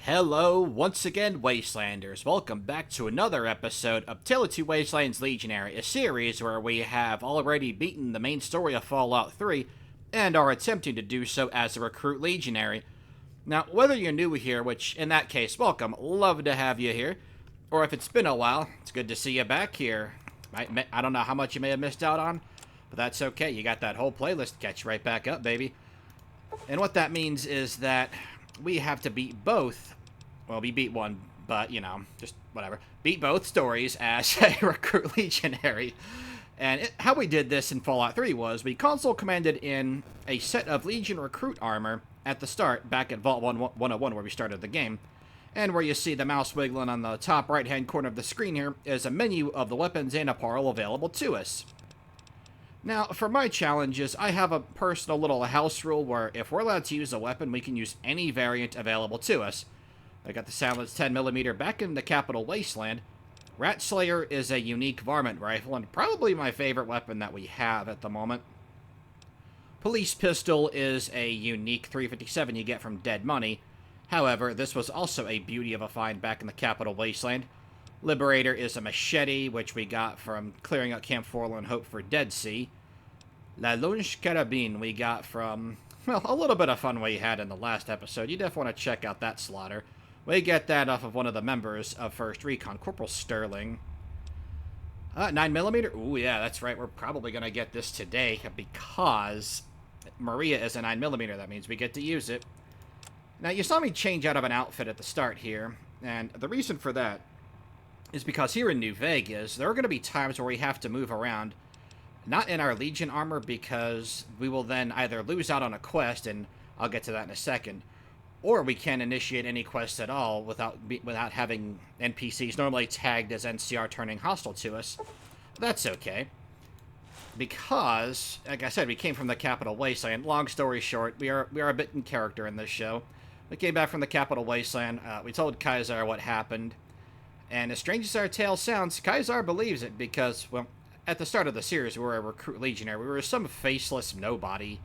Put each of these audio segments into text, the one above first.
Hello, once again, Wastelanders. Welcome back to another episode of TTW Wastelands Legionary, a series where we have already beaten the main story of Fallout 3 and are attempting to do so as a recruit legionary. Now, whether you're new here, which in that case, welcome, love to have you here, or if it's been a while, it's good to see you back here. I don't know how much you may have missed out on, but that's okay. You got that whole playlist to catch right back up, baby. And what that means is that we have to beat both. Well, we beat one, but, you know, just whatever. Beat both stories as a recruit legionary. And how we did this in Fallout 3 was we console commanded in a set of Legion recruit armor at the start, back at Vault 101 where we started the game. And where you see the mouse wiggling on the top right-hand corner of the screen here is a menu of the weapons and apparel available to us. Now, for my challenges, I have a personal little house rule where if we're allowed to use a weapon, we can use any variant available to us. I got the silenced 10mm back in the Capital Wasteland. Rat Slayer is a unique varmint rifle, and probably my favorite weapon that we have at the moment. Police Pistol is a unique 357 you get from Dead Money. However, this was also a beauty of a find back in the Capital Wasteland. Liberator is a machete, which we got from clearing out Camp Forlorn Hope for Dead Sea. La Longe Carabine we got from, well, a little bit of fun we had in the last episode. You definitely want to check out that slaughter. We get that off of one of the members of 1st Recon, Corporal Sterling. 9mm? Ooh, yeah, that's right. We're probably going to get this today because Maria is a 9mm. That means we get to use it. Now, you saw me change out of an outfit at the start here, and the reason for that is because here in New Vegas, there are going to be times where we have to move around, not in our Legion armor, because we will then either lose out on a quest, and I'll get to that in a second, or we can't initiate any quests at all without having NPCs normally tagged as NCR turning hostile to us. That's okay. Because, like I said, we came from the Capital Wasteland. Long story short, we are a bit in character in this show. We came back from the Capital Wasteland. We told Kaiser what happened. And as strange as our tale sounds, Kaiser believes it because, well, at the start of the series, we were a recruit legionary. We were some faceless nobody.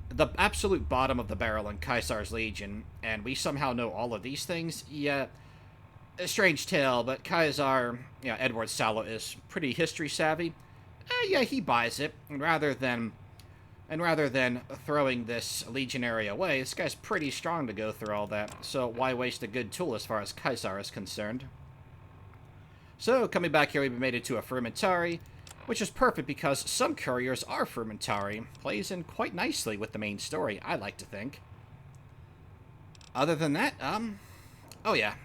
The absolute bottom of the barrel in Kaiser's Legion, and we somehow know all of these things. Yeah, a strange tale, but Kaiser, Edward Salo is pretty history savvy. Yeah, he buys it, and rather than throwing this legionary away, this guy's pretty strong to go through all that. So why waste a good tool as far as Kaiser is concerned? So coming back here, we've made it to a Frumentari, which is perfect because some couriers are Frumentari. Plays in quite nicely with the main story, I like to think. Other than that, oh yeah,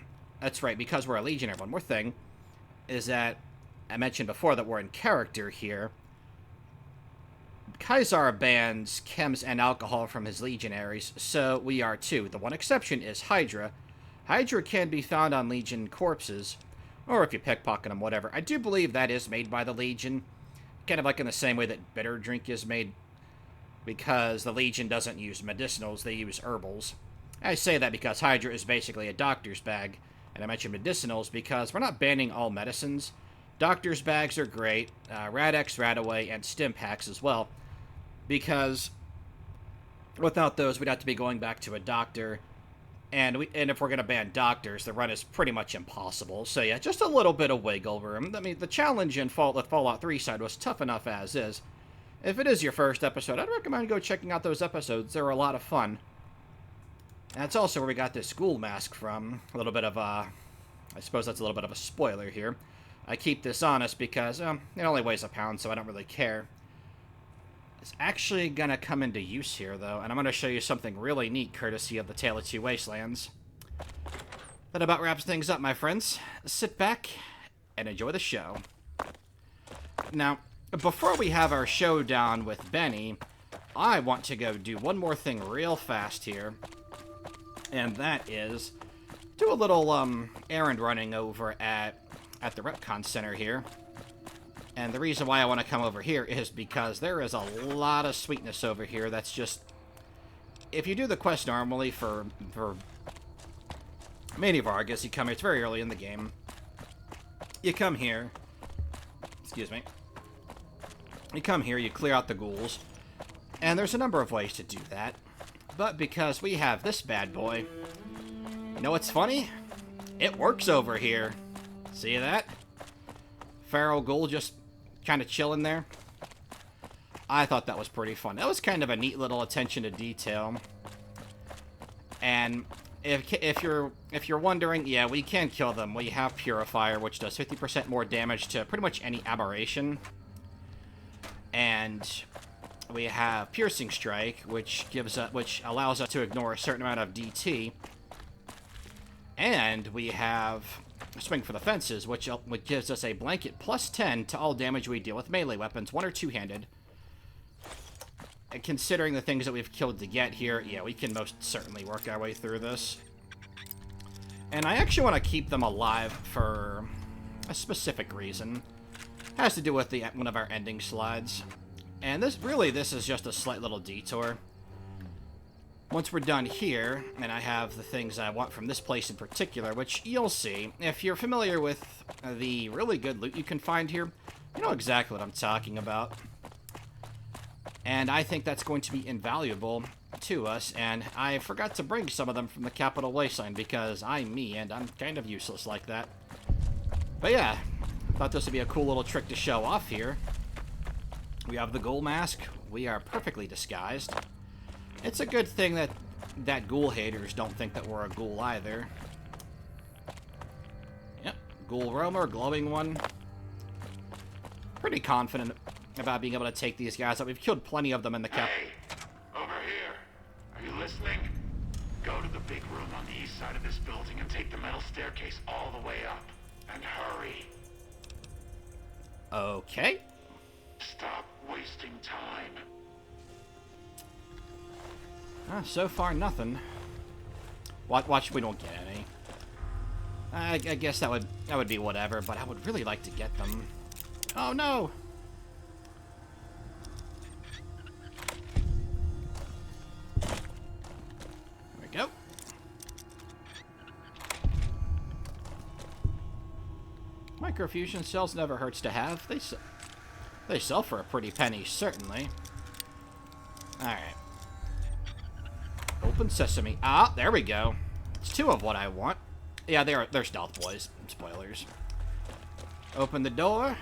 that's right, because we're a legionary. One more thing is that I mentioned before that we're in character here. Kaiser bans chems and alcohol from his legionaries, so we are too. The one exception is Hydra. Hydra can be found on Legion corpses, or if you pickpocket them, whatever. I do believe that is made by the Legion, kind of like in the same way that bitter drink is made, because the Legion doesn't use medicinals, they use herbals. I say that because Hydra is basically a doctor's bag, and I mention medicinals because we're not banning all medicines. Doctor's bags are great, Rad-X, Radaway, and Stim packs as well, because without those, we'd have to be going back to a doctor. And if we're going to ban doctors, the run is pretty much impossible. So yeah, just a little bit of wiggle room. I mean, the challenge in the Fallout 3 side was tough enough as is. If it is your first episode, I'd recommend go checking out those episodes. They're a lot of fun. And that's also where we got this school mask from. A little bit of I suppose that's a little bit of a spoiler here. I keep this honest because it only weighs a pound, so I don't really care. It's actually going to come into use here, though, and I'm going to show you something really neat courtesy of the Tale of Two Wastelands. That about wraps things up, my friends. Sit back and enjoy the show. Now, before we have our showdown with Benny, I want to go do one more thing real fast here, and that is do a little errand running over at the Retcon Center here. And the reason why I want to come over here is because there is a lot of sweetness over here that's just... If you do the quest normally for Many Vargas, you come here, it's very early in the game. You come here, excuse me. You come here, you clear out the ghouls, and there's a number of ways to do that. But because we have this bad boy, You know what's funny? It works over here. See that? Feral ghoul just kind of chilling there. I thought that was pretty fun. That was kind of a neat little attention to detail. And if you're wondering, yeah, we can kill them. We have Purifier, which does 50% more damage to pretty much any aberration. And we have Piercing Strike, which allows us to ignore a certain amount of DT. And we have Swing for the Fences, which gives us a blanket plus 10 to all damage we deal with melee weapons, one or two-handed. And considering the things that we've killed to get here, yeah, we can most certainly work our way through this. And I actually want to keep them alive for a specific reason. It has to do with one of our ending slides. And this is just a slight little detour. Once we're done here, and I have the things I want from this place in particular, which you'll see. If you're familiar with the really good loot you can find here, you know exactly what I'm talking about. And I think that's going to be invaluable to us, and I forgot to bring some of them from the Capital Wasteland because I'm me, and I'm kind of useless like that. But yeah, thought this would be a cool little trick to show off here. We have the ghoul mask. We are perfectly disguised. It's a good thing that ghoul haters don't think that we're a ghoul either. Yep, ghoul roamer, glowing one. Pretty confident about being able to take these guys out. We've killed plenty of them in the cap. Hey, over here. Are you listening? Go to the big room on the east side of this building and take the metal staircase all the way up. And hurry. Okay. Stop wasting time. So far, nothing. Watch if we don't get any. I guess that would be whatever, but I would really like to get them. Oh no! There we go. Microfusion cells never hurts to have. They sell for a pretty penny, certainly. Alright. Open sesame. Ah, there we go. It's two of what I want. Yeah, they're stealth boys. Spoilers. Open the door.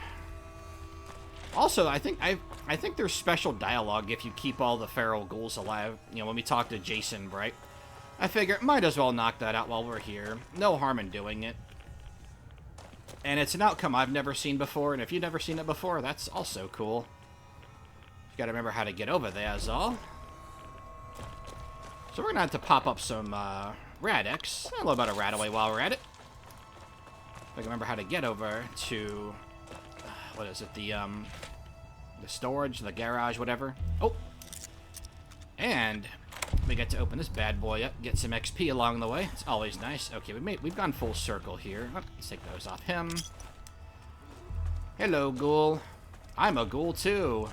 Also, I think there's special dialogue if you keep all the feral ghouls alive. You know, when we talk to Jason Bright. I figure, might as well knock that out while we're here. No harm in doing it. And it's an outcome I've never seen before, and if you've never seen it before, that's also cool. You gotta remember how to get over there, is all. So we're gonna have to pop up some Radix. A little bit of Radaway while we're at it. If I can remember how to get over to what is it? The storage, the garage, whatever. Oh, and we get to open this bad boy up, get some XP along the way. It's always nice. Okay, we've gone full circle here. Oh, let's take those off him. Hello, ghoul. I'm a ghoul too.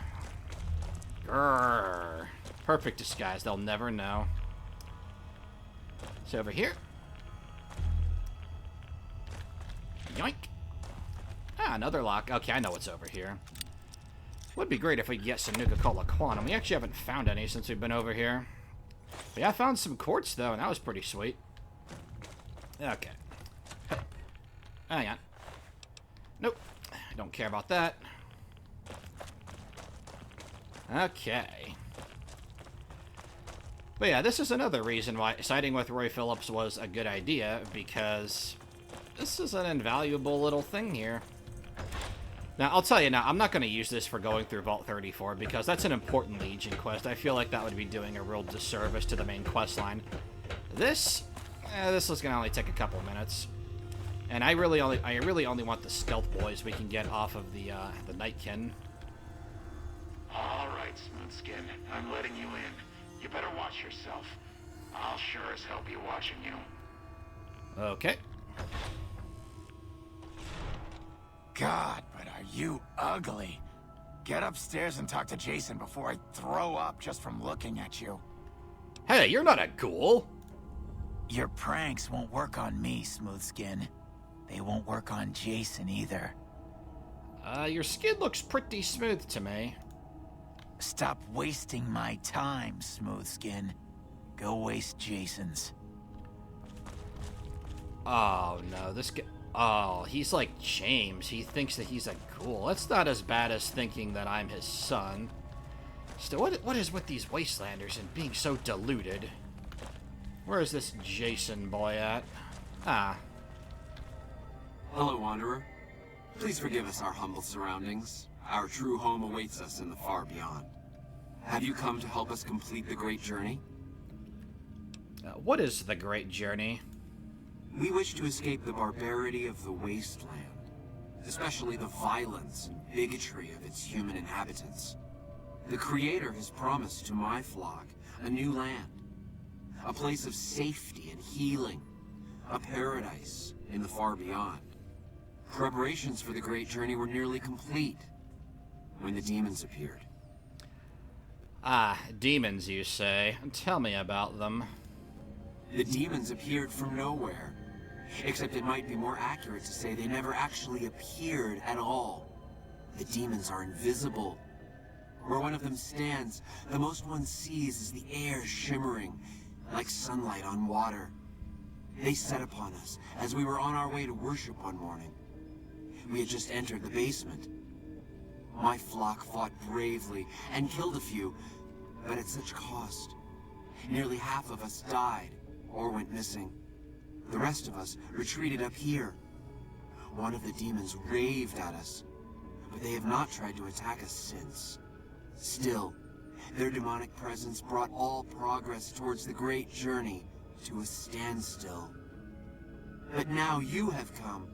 Grrr. Perfect disguise. They'll never know. So over here. Yoink. Ah, another lock. Okay, I know what's over here. Would be great if we could get some Nuka-Cola Quantum. We actually haven't found any since we've been over here. But yeah, I found some quartz, though, and that was pretty sweet. Okay. Hey. Hang on. Nope. I don't care about that. Okay. But yeah, this is another reason why siding with Roy Phillips was a good idea, because this is an invaluable little thing here. Now, I'll tell you now, I'm not going to use this for going through Vault 34, because that's an important Legion quest. I feel like that would be doing a real disservice to the main quest line. This is going to only take a couple minutes. And I really only want the stealth boys we can get off of the Nightkin. All right, Smoothskin. I'm letting you in. You better watch yourself. I'll sure as hell be watching you. Okay. God, but are you ugly. Get upstairs and talk to Jason before I throw up just from looking at you. Hey, you're not a ghoul. Your pranks won't work on me, Smoothskin. They won't work on Jason either. Your skin looks pretty smooth to me. Stop wasting my time, Smoothskin. Go waste Jason's. Oh, no, this guy... Oh, he's like James. He thinks that he's a ghoul. That's not as bad as thinking that I'm his son. Still, what is with these wastelanders and being so deluded? Where is this Jason boy at? Ah. Hello, Wanderer. Please forgive us our humble surroundings. Our true home awaits us in the far beyond. Have you come to help us complete the great journey? What is the great journey? We wish to escape the barbarity of the wasteland, especially the violence and bigotry of its human inhabitants. The Creator has promised to my flock a new land, a place of safety and healing, a paradise in the far beyond. Preparations for the great journey were nearly complete when the demons appeared. Ah, demons, you say? Tell me about them. The demons appeared from nowhere. Except it might be more accurate to say they never actually appeared at all. The demons are invisible. Where one of them stands, the most one sees is the air shimmering, like sunlight on water. They set upon us as we were on our way to worship one morning. We had just entered the basement. My flock fought bravely and killed a few, but at such cost. Nearly half of us died or went missing. The rest of us retreated up here. One of the demons raved at us, but they have not tried to attack us since. Still, their demonic presence brought all progress towards the great journey to a standstill. But now you have come.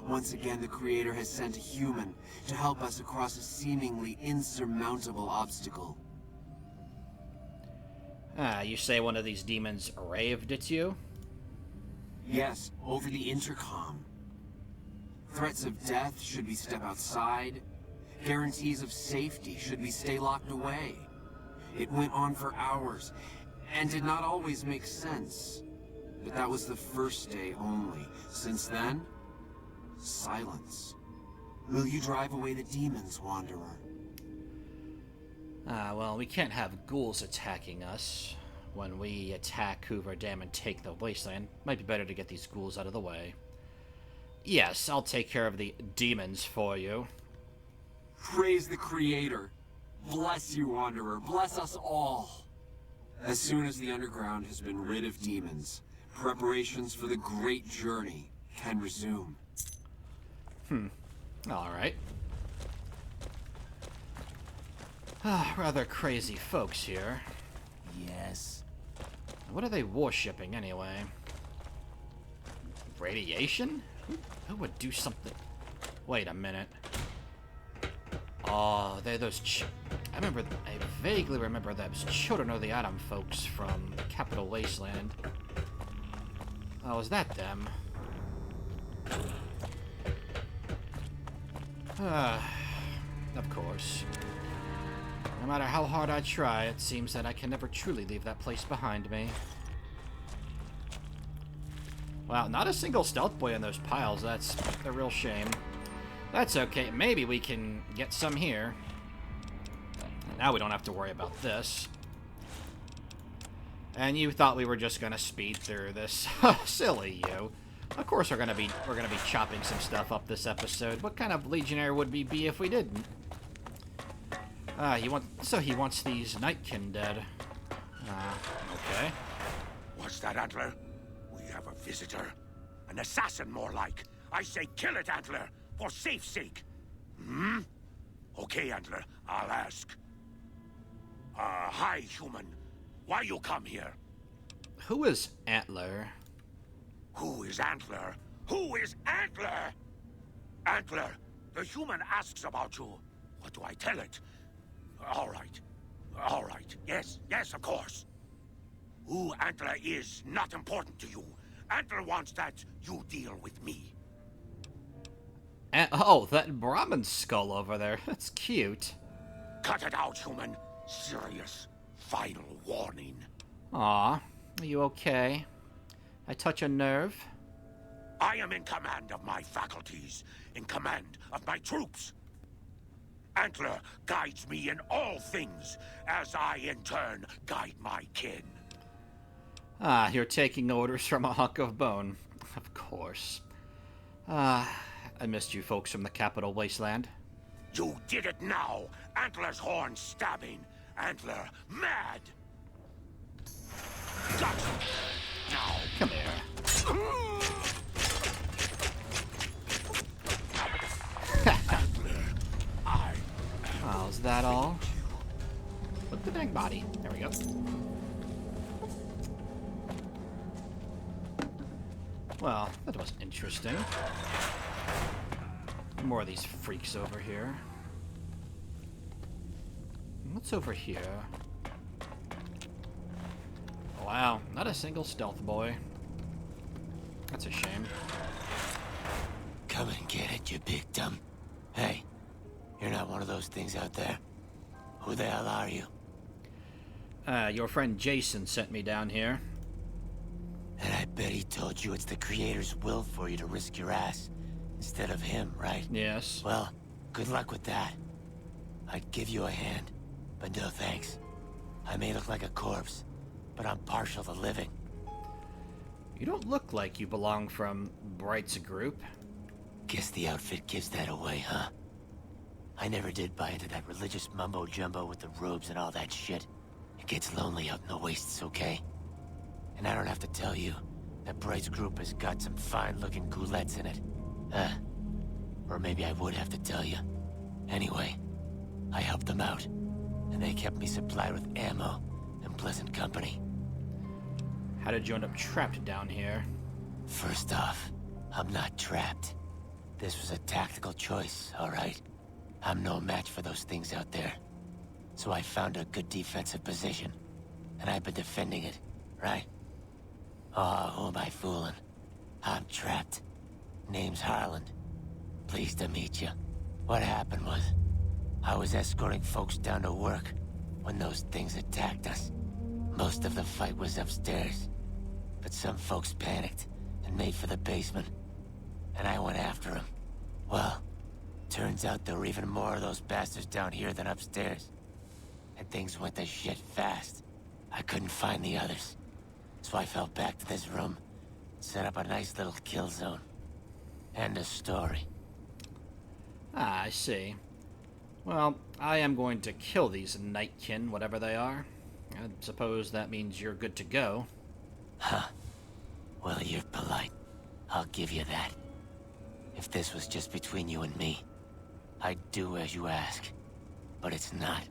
Once again, the Creator has sent a human to help us across a seemingly insurmountable obstacle. Ah, you say one of these demons raved at you? Yes, over the intercom. Threats of death should we step outside. Guarantees of safety should we stay locked away. It went on for hours, and did not always make sense. But that was the first day only. Since then, silence. Will you drive away the demons, Wanderer? Ah, well, we can't have ghouls attacking us. When we attack Hoover Dam and take the wasteland, might be better to get these ghouls out of the way. Yes, I'll take care of the demons for you. Praise the Creator. Bless you, Wanderer. Bless us all. As soon as the underground has been rid of demons, preparations for the great journey can resume. Alright. Ah, rather crazy folks here. Yes. What are they worshipping, anyway? Radiation? Who would do something... Wait a minute. Oh, they're those I vaguely remember those children of the Addon folks from Capital Wasteland. Oh, is that them? Of course. No matter how hard I try, it seems that I can never truly leave that place behind me. Wow, not a single stealth boy in those piles. That's a real shame. That's okay. Maybe we can get some here. Now we don't have to worry about this. And you thought we were just gonna speed through this. Silly you. Of course we're gonna be chopping some stuff up this episode. What kind of legionnaire would we be if we didn't? He wants these Nightkin dead. Okay. What's that, Antler? We have a visitor. An assassin, more like. I say kill it, Antler, for safe's sake. Hmm? Okay, Antler, I'll ask. Hi, human. Why you come here? Who is Antler? Who is Antler? Who is Antler? Antler, the human asks about you. What do I tell it? All right. All right. Yes, of course. Who Antler is not important to you. Antler wants that you deal with me. Oh, that Brahmin skull over there. That's cute. Cut it out, human. Serious. Final warning. Aw, are you okay? I touch a nerve? I am in command of my faculties, in command of my troops. Antler guides me in all things, as I in turn guide my kin. Ah, you're taking orders from a hunk of bone. Of course. I missed you folks from the Capital Wasteland. You did it now! Antler's horn stabbing! Antler mad! Got him! Now! Come here. Antler, I... Oh, is that all? Look the dang body. There we go. Well, that was interesting. More of these freaks over here. What's over here? Wow, not a single stealth boy. That's a shame. Come and get it, you big dumb. Hey, you're not one of those things out there. Who the hell are you? Your friend Jason sent me down here. And I bet he told you it's the Creator's will for you to risk your ass instead of him, right? Yes. Well, good luck with that. I'd give you a hand, but no thanks. I may look like a corpse, but I'm partial to living. You don't look like you belong from Bright's group. Guess the outfit gives that away, huh? I never did buy into that religious mumbo-jumbo with the robes and all that shit. It gets lonely out in the wastes, okay? And I don't have to tell you that Bright's group has got some fine-looking goulettes in it. Or maybe I would have to tell you. Anyway, I helped them out, and they kept me supplied with ammo and pleasant company. How did you end up trapped down here? First off, I'm not trapped. This was a tactical choice, all right? I'm no match for those things out there. So I found a good defensive position, and I've been defending it, right? Oh, who am I fooling? I'm trapped. Name's Harland. Pleased to meet you. What happened was, I was escorting folks down to work when those things attacked us. Most of the fight was upstairs, but some folks panicked and made for the basement, and I went after them. Well, turns out there were even more of those bastards down here than upstairs. And things went to shit fast. I couldn't find the others. So I fell back to this room, set up a nice little kill zone. End of story. Ah, I see. Well, I am going to kill these Nightkin, whatever they are. I suppose that means you're good to go. Huh. Well, you're polite. I'll give you that. If this was just between you and me, I'd do as you ask. But it's not.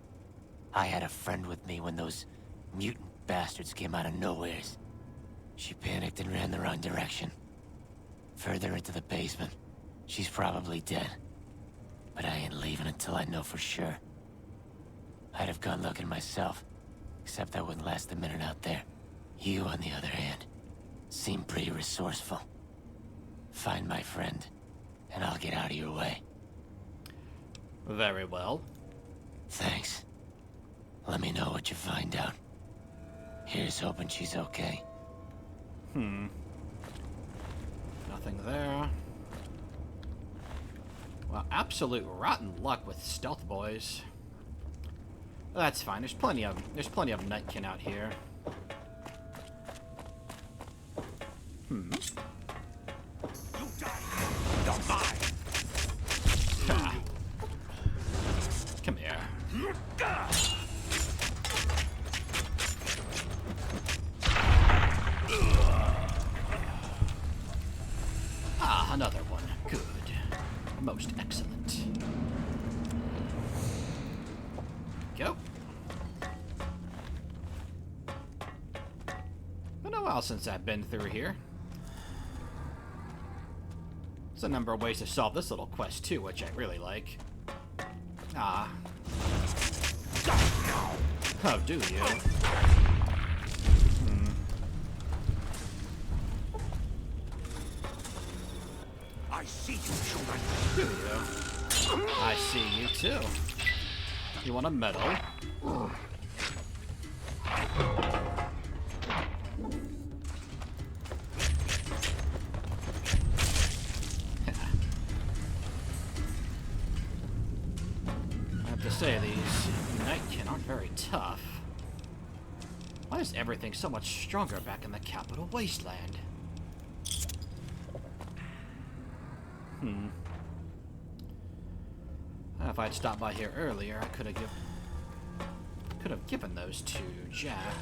I had a friend with me when those mutant bastards came out of nowheres. She panicked and ran the wrong direction. Further into the basement. She's probably dead. But I ain't leaving until I know for sure. I'd have gone looking myself, except I wouldn't last a minute out there. You, on the other hand, seem pretty resourceful. Find my friend, and I'll get out of your way. Very well. Thanks. Let me know what you find out. Here's hoping she's okay. Nothing there. Well, absolute rotten luck with stealth boys. That's fine. There's plenty of Nightkin out here. You die! You're mine! Ha. Come here. Ah, another one. Good. Most excellent. Go. Been a while since I've been through here. There's a number of ways to solve this little quest too, which I really like. Ah. Oh, do you? I see you, human! Do you? I see you too. You want a medal? I have to say, these Nightkin aren't very tough. Why is everything so much stronger back in the Capital Wasteland? If I'd stopped by here earlier, I could have given those to Jack.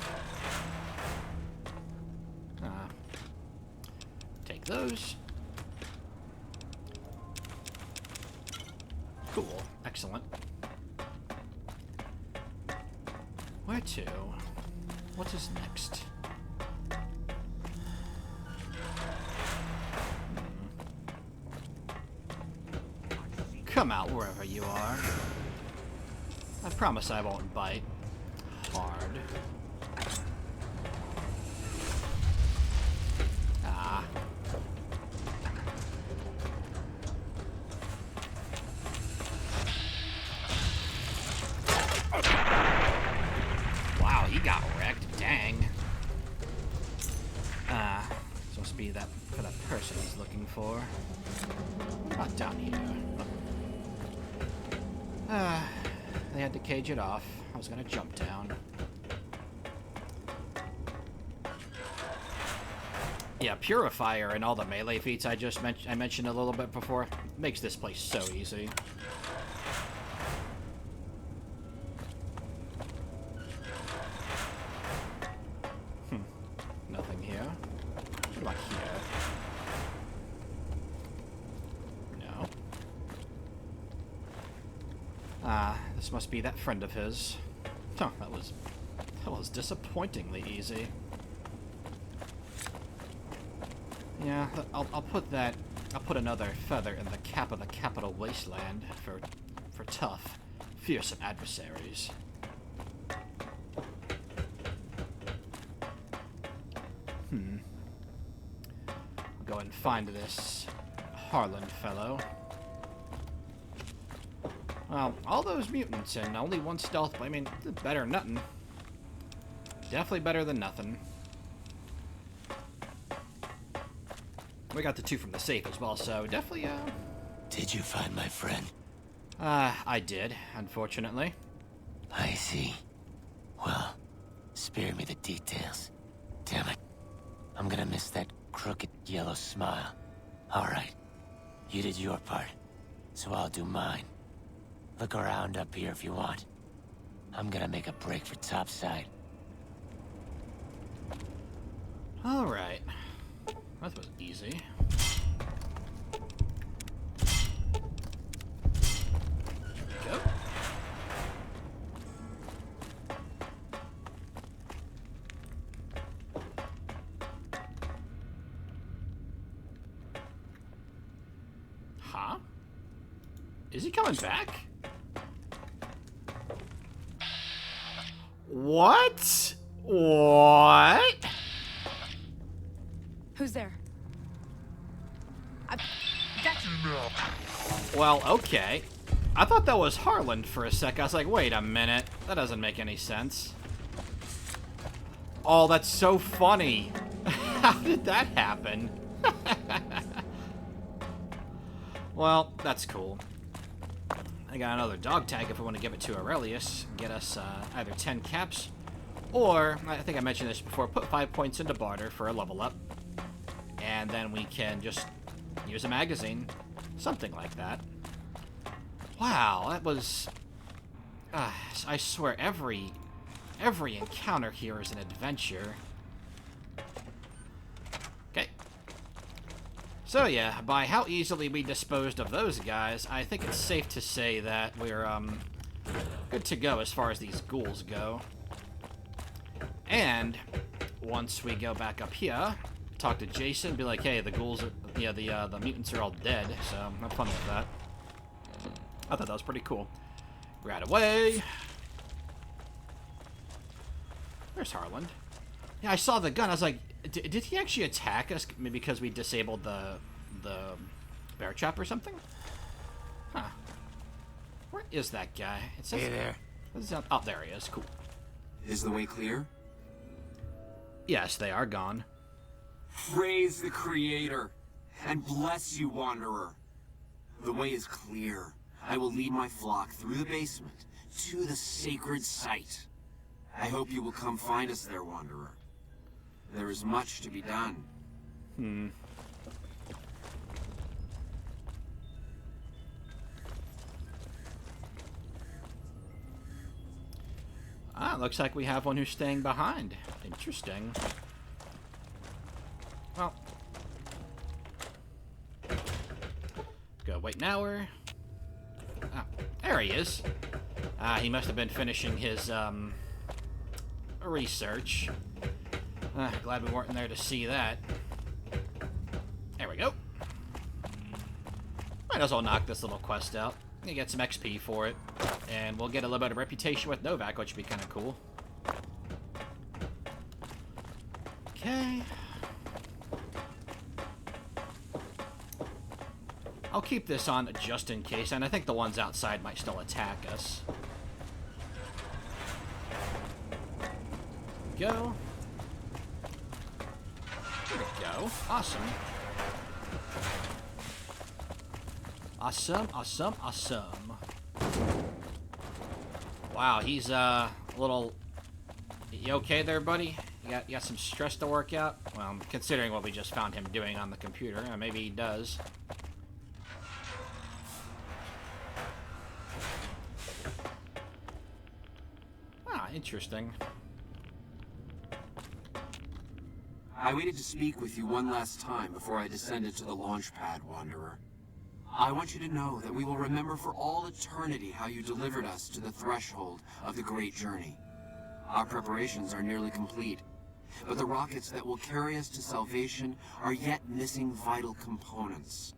Take those. Cool. Excellent. Where to? What is next? Come out wherever you are. I promise I won't bite hard. Ah. Wow, he got wrecked. Dang. Supposed to be that for that person he's looking for. Not down here. They had to cage it off. I was gonna jump down. Yeah, Purifier and all the melee feats I mentioned a little bit before makes this place so easy. Nothing here. What about here? No. This must be that friend of his. Huh, that was disappointingly easy. Yeah, I'll put another feather in the cap of the capital wasteland for tough, fearsome adversaries. I'll go and find this Harlan fellow. Well, all those mutants and only one stealth, I mean, better than nothing. Definitely better than nothing. We got the 2 from the safe as well, so definitely, Did you find my friend? I did, unfortunately. I see. Well, spare me the details. Damn it. I'm gonna miss that crooked yellow smile. Alright. You did your part, so I'll do mine. Look around up here if you want. I'm gonna make a break for topside. Alright. That was easy. There we go. Huh? Is he coming back? What? What? Who's there? Well, okay. I thought that was Harlan for a sec. I was like, wait a minute. That doesn't make any sense. Oh, that's so funny. How did that happen? Well, that's cool. I got another dog tag if we want to give it to Aurelius. Get us either 10 caps, or, I think I mentioned this before, put 5 points into barter for a level up. And then we can just use a magazine. Something like that. Wow, that was... I swear, every encounter here is an adventure. Okay. So yeah, by how easily we disposed of those guys, I think it's safe to say that we're, good to go as far as these ghouls go. And, once we go back up here, talk to Jason, be like, hey, the ghouls are, yeah, the mutants are all dead, so have fun with that. I thought that was pretty cool. Right away. There's Harlan. Yeah, I saw the gun. I was like, did he actually attack us because we disabled the bear trap or something? Huh. Where is that guy? It says, Hey there. Oh, there he is. Cool. Is the way clear? Yes, they are gone. Praise the Creator, and bless you, Wanderer. The way is clear. I will lead my flock through the basement to the sacred site. I hope you will come find us there, Wanderer. There is much to be done. Ah, looks like we have one who's staying behind. Interesting. Well. Go wait an hour. Ah, there he is. He must have been finishing his, research. Glad we weren't there to see that. There we go. Might as well knock this little quest out. You get some XP for it. And we'll get a little bit of reputation with Novak, which would be kind of cool. Okay. I'll keep this on just in case, and I think the ones outside might still attack us. Go. There we go. Awesome. Awesome, awesome, awesome. Wow, he's a little... You okay there, buddy? You got some stress to work out? Well, considering what we just found him doing on the computer, maybe he does. Ah, interesting. I waited to speak with you one last time before I descended to the launch pad, Wanderer. I want you to know that we will remember for all eternity how you delivered us to the threshold of the great journey. Our preparations are nearly complete, but the rockets that will carry us to salvation are yet missing vital components.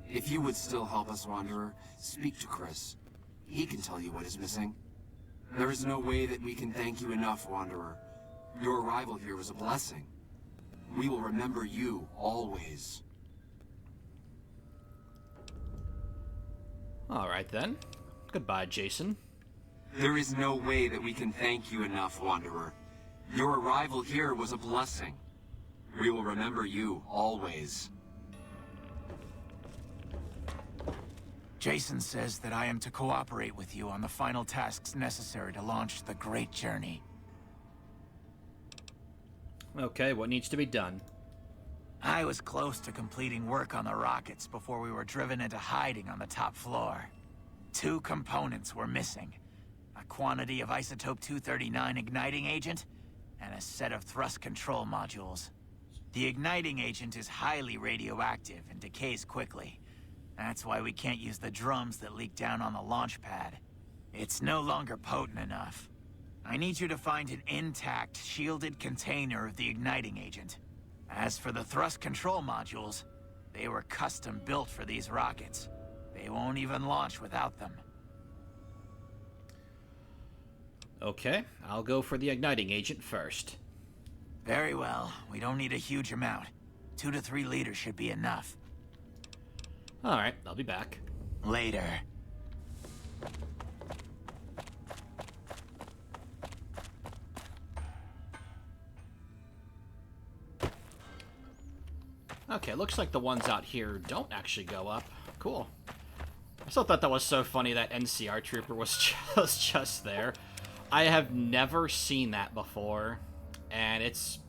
If you would still help us, Wanderer, speak to Chris. He can tell you what is missing. There is no way that we can thank you enough, Wanderer. Your arrival here was a blessing. We will remember you always. Alright then. Goodbye, Jason. There is no way that we can thank you enough, Wanderer. Your arrival here was a blessing. We will remember you always. Jason says that I am to cooperate with you on the final tasks necessary to launch the Great Journey. Okay, what needs to be done? I was close to completing work on the rockets before we were driven into hiding on the top floor. 2 components were missing. A quantity of isotope 239 igniting agent, and a set of thrust control modules. The igniting agent is highly radioactive and decays quickly. That's why we can't use the drums that leak down on the launch pad. It's no longer potent enough. I need you to find an intact, shielded container of the igniting agent. As for the thrust control modules, they were custom built for these rockets. They won't even launch without them. Okay, I'll go for the igniting agent first. Very well. We don't need a huge amount. 2 to 3 liters should be enough. Alright, I'll be back. Later. Okay, looks like the ones out here don't actually go up. Cool. I still thought that was so funny that NCR Trooper was just there. I have never seen that before, and it's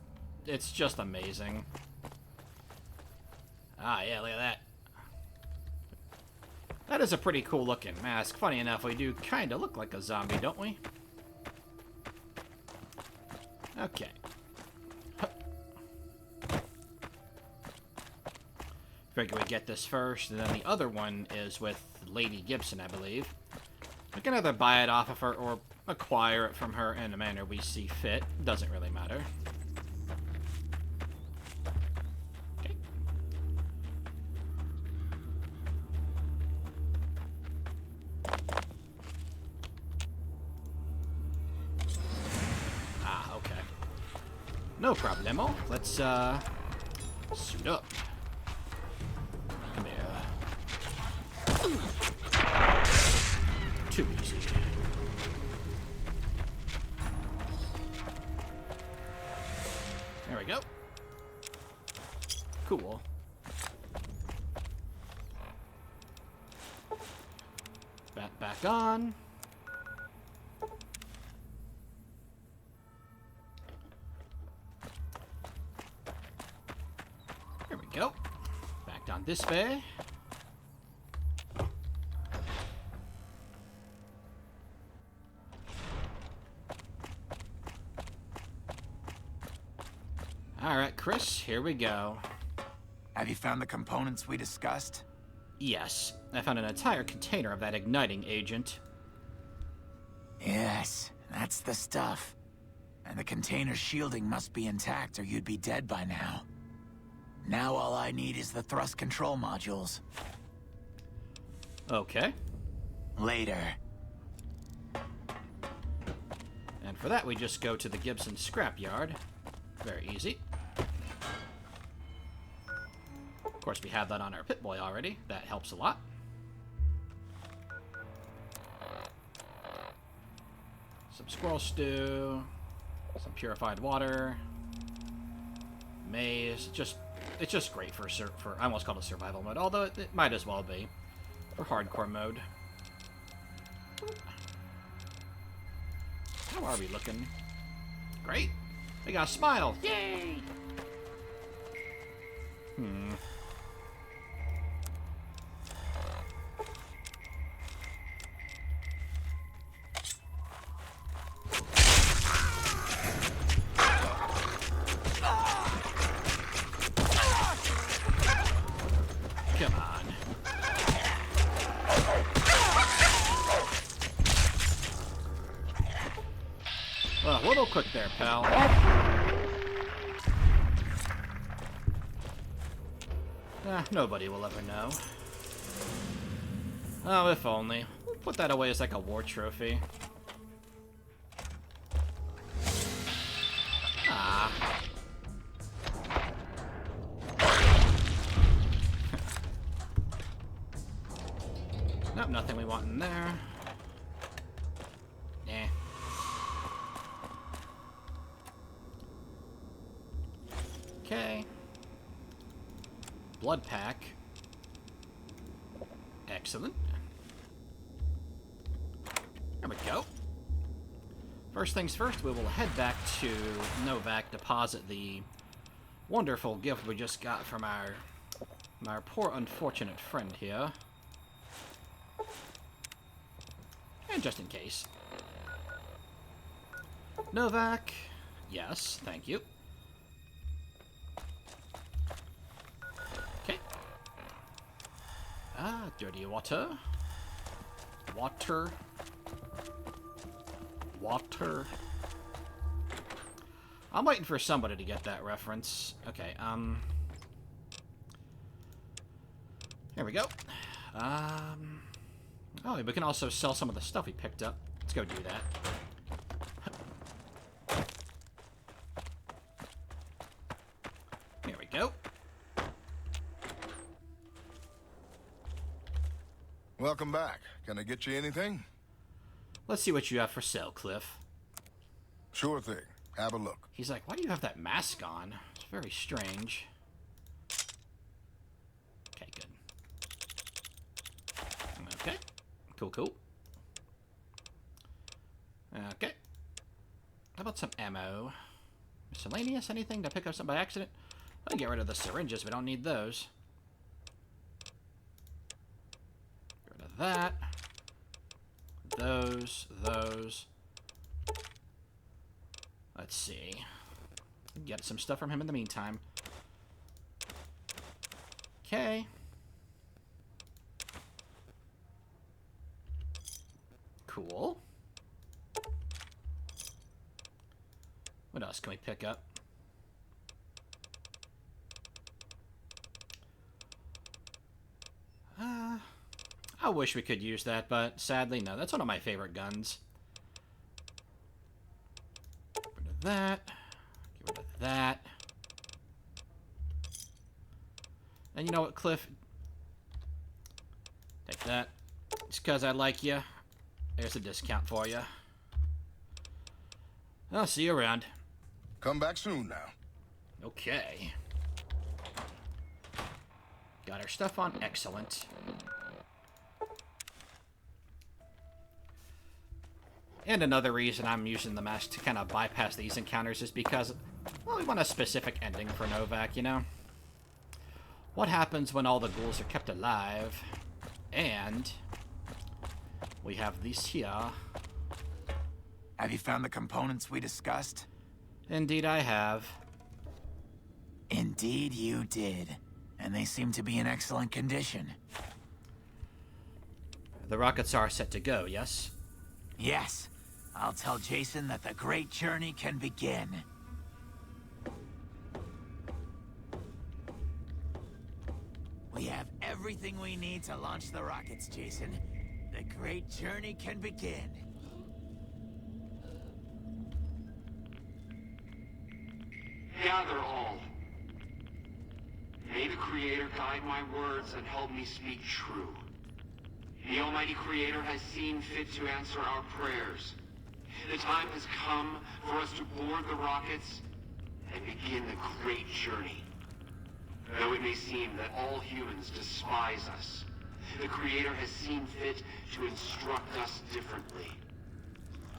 just amazing. Ah, yeah, look at that. That is a pretty cool looking mask. Funny enough, we do kind of look like a zombie, don't we? Okay. Figure we get this first, and then the other one is with Lady Gibson, I believe. We can either buy it off of her or acquire it from her in a manner we see fit. Doesn't really matter. Okay. Ah, okay. No problemo. Let's, suit up. Come here. Too easy. There we go. Cool. Back on. Here we go. Back down this way. Alright, Chris, here we go. Have you found the components we discussed? Yes, I found an entire container of that igniting agent. Yes, that's the stuff. And the container's shielding must be intact or you'd be dead by now. Now all I need is the thrust control modules. Okay. Later. And for that, we just go to the Gibson scrapyard. Very easy. Of course, we have that on our Pip-Boy already. That helps a lot. Some squirrel stew. Some purified water. Maize. It's just great for I almost called it survival mode, although it might as well be for hardcore mode. How are we looking? Great. We got a smile. Yay! Come on. A little quick there, pal. Nobody will ever know. Oh, if only. We'll put that away as like a war trophy. Ah. Nope, nothing we want in there. Eh. Okay. Blood pack. Excellent. There we go. First things first, we will head back to Novak, deposit the wonderful gift we just got from our poor unfortunate friend here. And just in case. Novak. Yes, thank you. Okay. Dirty water. Water. I'm waiting for somebody to get that reference. Okay, here we go. Oh, we can also sell some of the stuff we picked up. Let's go do that. Here we go. Welcome back. Can I get you anything? Let's see what you have for sale, Cliff. Sure thing. Have a look. He's like, why do you have that mask on? It's very strange. Okay, good. Okay. Cool. Okay. How about some ammo? Miscellaneous? Anything to pick up something by accident? I'll get rid of the syringes. We don't need those. Get rid of that. Those. Let's see. Get some stuff from him in the meantime. Okay. Cool. What else can we pick up? I wish we could use that, but sadly, no. That's one of my favorite guns. Get rid of that. Get rid of that. And you know what, Cliff? Take that. Just because I like you. There's a discount for you. I'll see you around. Come back soon now. Okay. Got our stuff on. Excellent. And another reason I'm using the mask to kind of bypass these encounters is because, well, we want a specific ending for Novak, you know? What happens when all the ghouls are kept alive? And we have these here. Have you found the components we discussed? Indeed I have. Indeed you did. And they seem to be in excellent condition. The rockets are set to go, yes? Yes. I'll tell Jason that the great journey can begin. We have everything we need to launch the rockets, Jason. The great journey can begin. Gather all. May the Creator guide my words and help me speak true. The Almighty Creator has seen fit to answer our prayers. The time has come for us to board the rockets and begin the great journey. Though it may seem that all humans despise us, the Creator has seen fit to instruct us differently.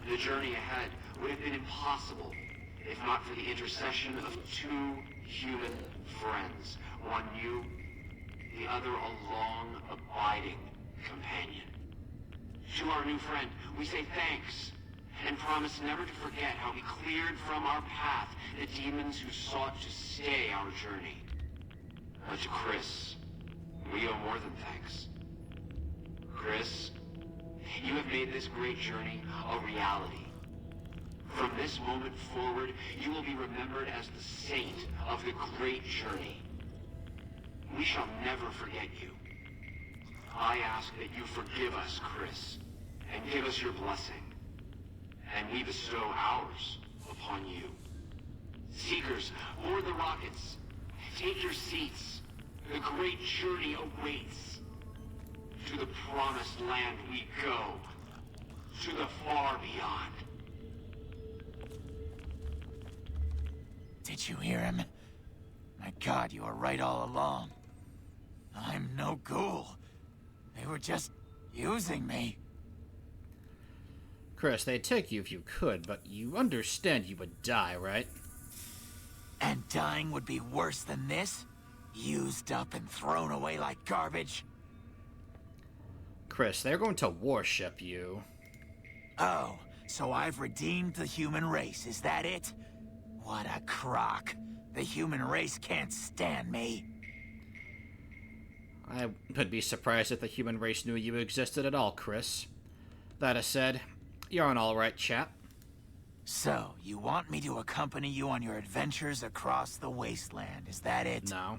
The journey ahead would have been impossible if not for the intercession of two human friends, one new, the other a long, abiding companion. To our new friend, we say thanks, and promise never to forget how we cleared from our path the demons who sought to stay our journey. But to Chris, we owe more than thanks. Chris, you have made this great journey a reality. From this moment forward, you will be remembered as the saint of the great journey. We shall never forget you. I ask that you forgive us, Chris, and give us your blessing. And we bestow ours upon you. Seekers, board the rockets. Take your seats. The great journey awaits. To the promised land we go. To the far beyond. Did you hear him? My God, you were right all along. I'm no ghoul. They were just using me. Chris, they'd take you if you could, but you understand you would die, right? And dying would be worse than this? Used up and thrown away like garbage? Chris, they're going to worship you. Oh, so I've redeemed the human race, is that it? What a crock. The human race can't stand me. I would be surprised if the human race knew you existed at all, Chris. That said, you're an alright chap. So, you want me to accompany you on your adventures across the wasteland, is that it? No.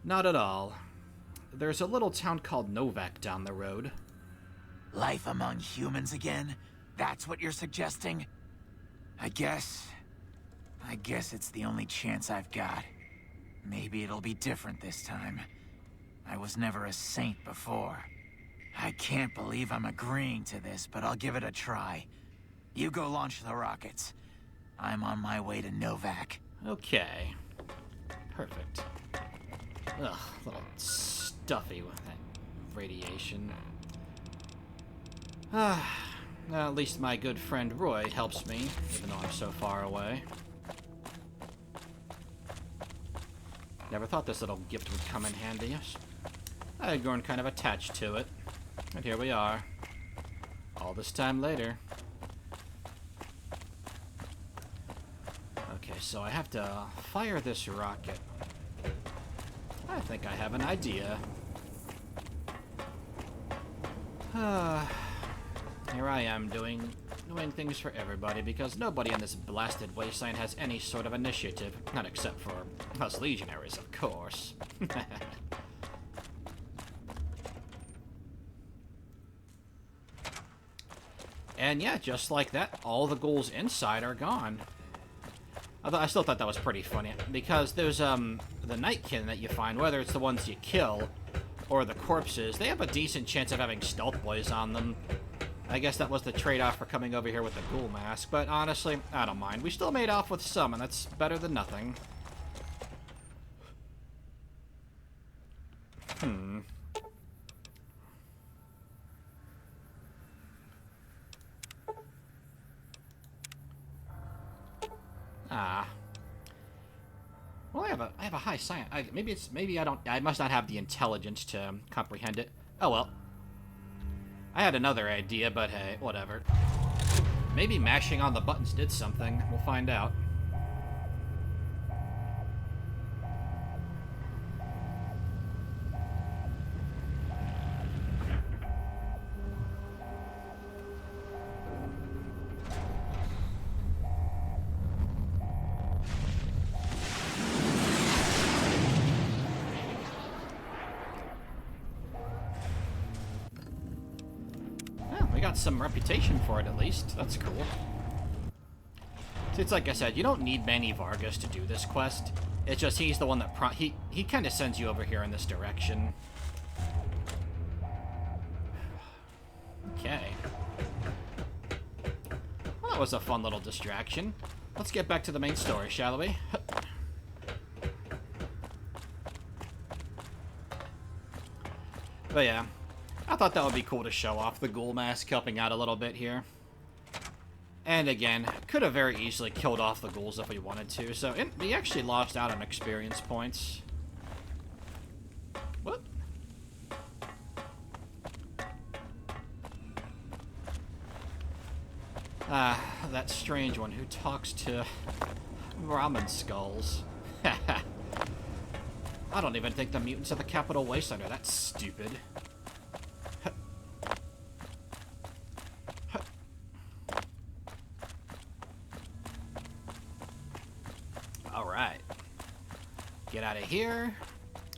Not at all. There's a little town called Novak down the road. Life among humans again? That's what you're suggesting? I guess it's the only chance I've got. Maybe it'll be different this time. I was never a saint before. I can't believe I'm agreeing to this, but I'll give it a try. You go launch the rockets. I'm on my way to Novak. Okay. Perfect. Ugh, a little stuffy with that radiation. At least my good friend Roy helps me, even though I'm so far away. Never thought this little gift would come in handy. I had grown kind of attached to it. And here we are. All this time later. Okay, so I have to fire this rocket. I think I have an idea. Here I am doing things for everybody because nobody in this blasted wasteland has any sort of initiative. Not except for us legionaries, of course. And yeah, just like that, all the ghouls inside are gone. I still thought that was pretty funny, because there's, the Nightkin that you find, whether it's the ones you kill, or the corpses, they have a decent chance of having stealth boys on them. I guess that was the trade-off for coming over here with the ghoul mask, but honestly, I don't mind. We still made off with some, and that's better than nothing. Well, I have a high science. Maybe I must not have the intelligence to comprehend it. Oh well. I had another idea, but hey, whatever. Maybe mashing on the buttons did something. We'll find out. got some reputation for it, at least. That's cool. So it's like I said, you don't need Manny Vargas to do this quest. It's just he's the one that he kind of sends you over here in this direction. Okay. Well, that was a fun little distraction. Let's get back to the main story, shall we? But yeah, I thought that would be cool to show off the ghoul mask helping out a little bit here. And again, could have very easily killed off the ghouls if we wanted to, so we actually lost out on experience points. What? That strange one who talks to ramen skulls. I don't even think the mutants of the Capital Wasteland are that stupid. Alright. Get out of here.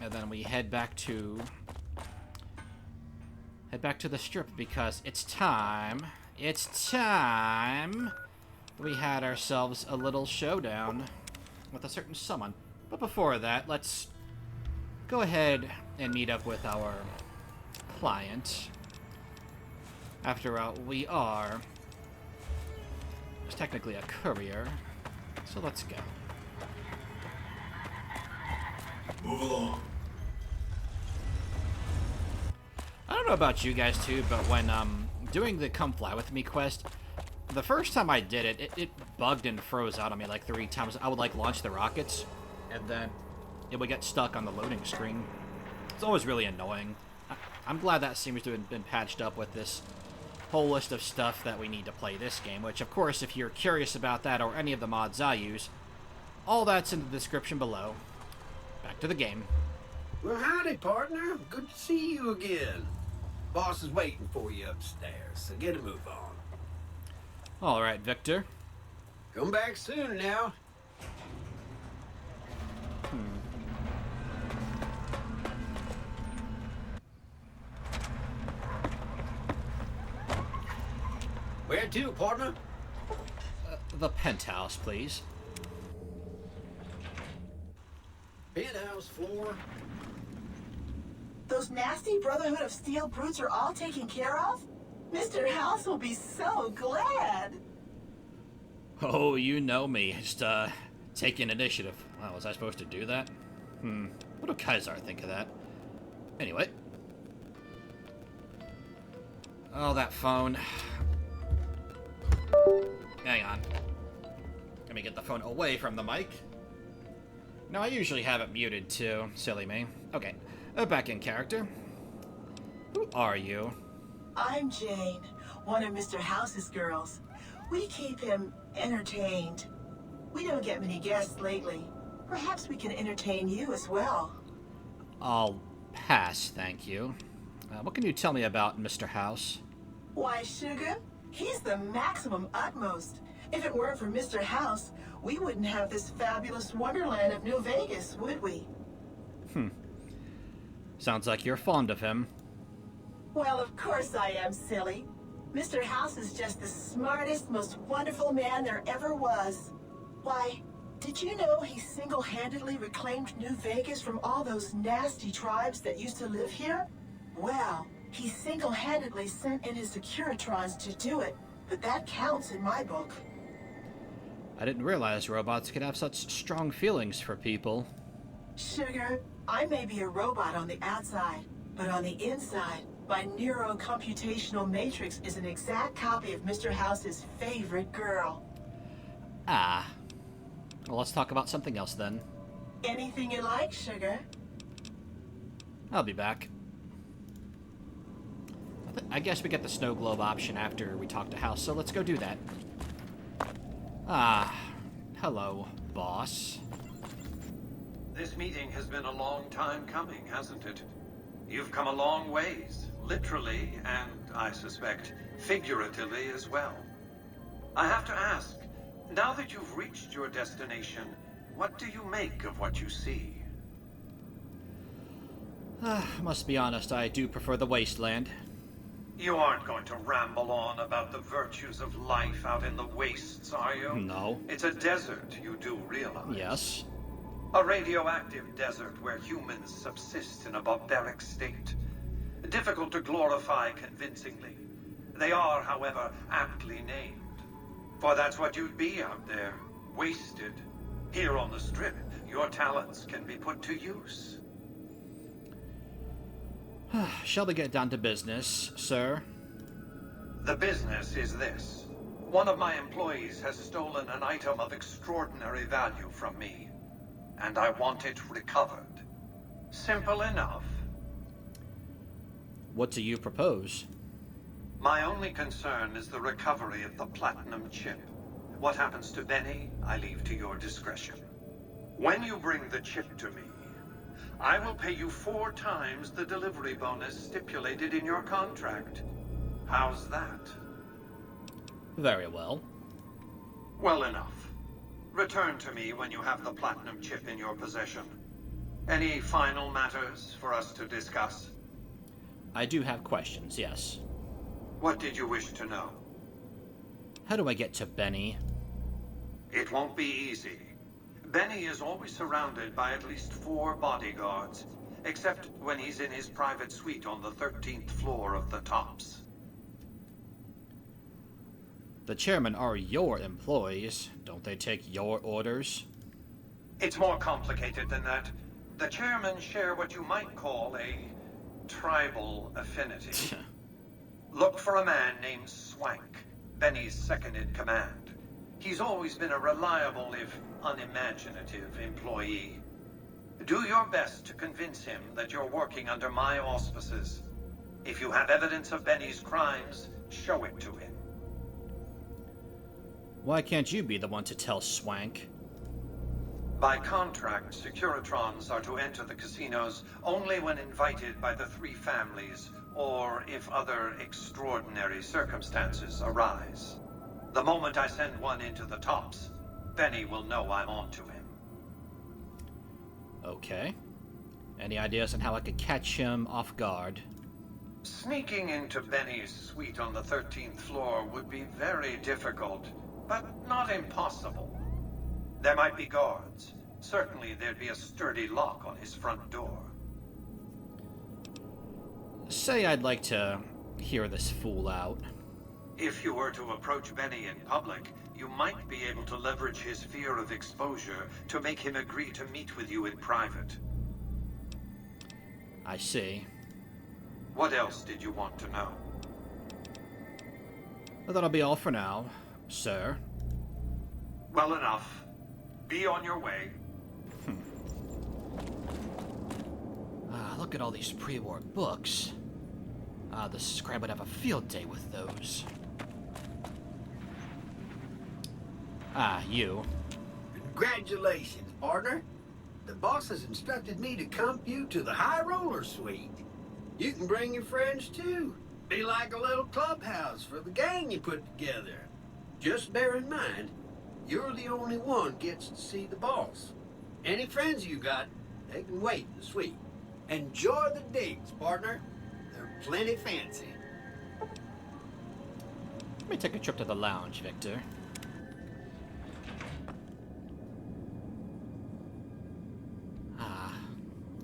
And then we head back to the strip because it's time. It's time. We had ourselves a little showdown with a certain someone. But before that, let's go ahead and meet up with our client. After all, we are technically a courier. So let's go. Move along. I don't know about you guys too, but when doing the Come Fly With Me quest, the first time I did it, it bugged and froze out on me like 3 times. I would like launch the rockets, and then it would get stuck on the loading screen. It's always really annoying. I'm glad that seems to have been patched up with this whole list of stuff that we need to play this game, which of course, if you're curious about that or any of the mods I use, all that's in the description below. Back to the game. Well, howdy, partner. Good to see you again. Boss is waiting for you upstairs, so get a move on. All right, Victor. Come back soon now. Where to, partner? The penthouse, please. Penthouse floor. Those nasty Brotherhood of Steel brutes are all taken care of? Mr. House will be so glad. Oh, you know me. Just, taking initiative. Wow, was I supposed to do that? What do Kaisar think of that? Anyway. Oh, that phone. Hang on. Let me get the phone away from the mic. No, I usually have it muted too. Silly me. Okay, back in character. Who are you? I'm Jane, one of Mr. House's girls. We keep him entertained. We don't get many guests lately. Perhaps we can entertain you as well. I'll pass, thank you. What can you tell me about Mr. House? Why, Sugar, he's the maximum utmost. If it weren't for Mr. House, we wouldn't have this fabulous wonderland of New Vegas, would we? Sounds like you're fond of him. Well, of course I am, silly. Mr. House is just the smartest, most wonderful man there ever was. Why, did you know he single-handedly reclaimed New Vegas from all those nasty tribes that used to live here? Well, he single-handedly sent in his Securitrons to do it, but that counts in my book. I didn't realize robots could have such strong feelings for people. Sugar, I may be a robot on the outside, but on the inside, my neurocomputational matrix is an exact copy of Mr. House's favorite girl. Ah. Well, let's talk about something else then. Anything you like, Sugar. I'll be back. I guess we get the snow globe option after we talk to House, so let's go do that. Ah, hello, boss. This meeting has been a long time coming, hasn't it? You've come a long ways, literally, and I suspect figuratively as well. I have to ask, now that you've reached your destination, what do you make of what you see? Must be honest, I do prefer the wasteland. You aren't going to ramble on about the virtues of life out in the wastes, are you? No. It's a desert, you do realize. Yes. A radioactive desert where humans subsist in a barbaric state. Difficult to glorify convincingly. They are, however, aptly named. For that's what you'd be out there. Wasted. Here on the Strip, your talents can be put to use. Shall we get down to business, sir? The business is this. One of my employees has stolen an item of extraordinary value from me, and I want it recovered. Simple enough. What do you propose? My only concern is the recovery of the platinum chip. What happens to Benny, I leave to your discretion. When you bring the chip to me, I will pay you 4 times the delivery bonus stipulated in your contract. How's that? Very well. Well enough. Return to me when you have the platinum chip in your possession. Any final matters for us to discuss? I do have questions, yes. What did you wish to know? How do I get to Benny? It won't be easy. Benny is always surrounded by at least 4 bodyguards, except when he's in his private suite on the 13th floor of the Tops. The chairmen are your employees. Don't they take your orders? It's more complicated than that. The chairmen share what you might call a tribal affinity. Look for a man named Swank, Benny's second-in-command. He's always been a reliable, if unimaginative, employee. Do your best to convince him that you're working under my auspices. If you have evidence of Benny's crimes, show it to him. Why can't you be the one to tell Swank? By contract, Securitrons are to enter the casinos only when invited by the 3 families, or if other extraordinary circumstances arise. The moment I send one into the Tops, Benny will know I'm on to him. Okay. Any ideas on how I could catch him off guard? Sneaking into Benny's suite on the 13th floor would be very difficult, but not impossible. There might be guards. Certainly there'd be a sturdy lock on his front door. Say I'd like to hear this fool out. If you were to approach Benny in public, you might be able to leverage his fear of exposure to make him agree to meet with you in private. I see. What else did you want to know? Well, that'll be all for now, sir. Well enough. Be on your way. Look at all these pre-war books. The scribe would have a field day with those. You. Congratulations, partner. The boss has instructed me to comp you to the High Roller Suite. You can bring your friends too. Be like a little clubhouse for the gang you put together. Just bear in mind, you're the only one gets to see the boss. Any friends you got, they can wait in the suite. Enjoy the digs, partner. They're plenty fancy. Let me take a trip to the lounge, Victor.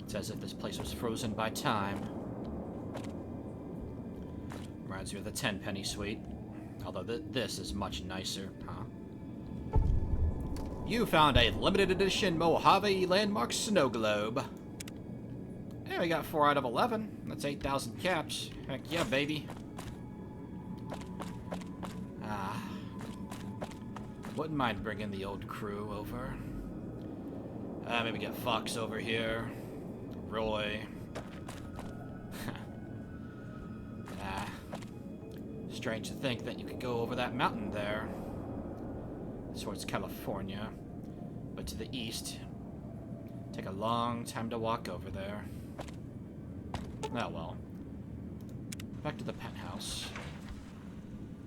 It's as if this place was frozen by time. Reminds me of the 10-penny suite. Although this is much nicer, huh? You found a limited edition Mojave Landmark Snow Globe. Hey, we got 4 out of 11. That's 8,000 caps. Heck yeah, baby. Wouldn't mind bringing the old crew over. Maybe get Fox over here. Roy. Strange to think that you could go over that mountain there. Towards California. But to the east. Take a long time to walk over there. Oh well. Back to the penthouse.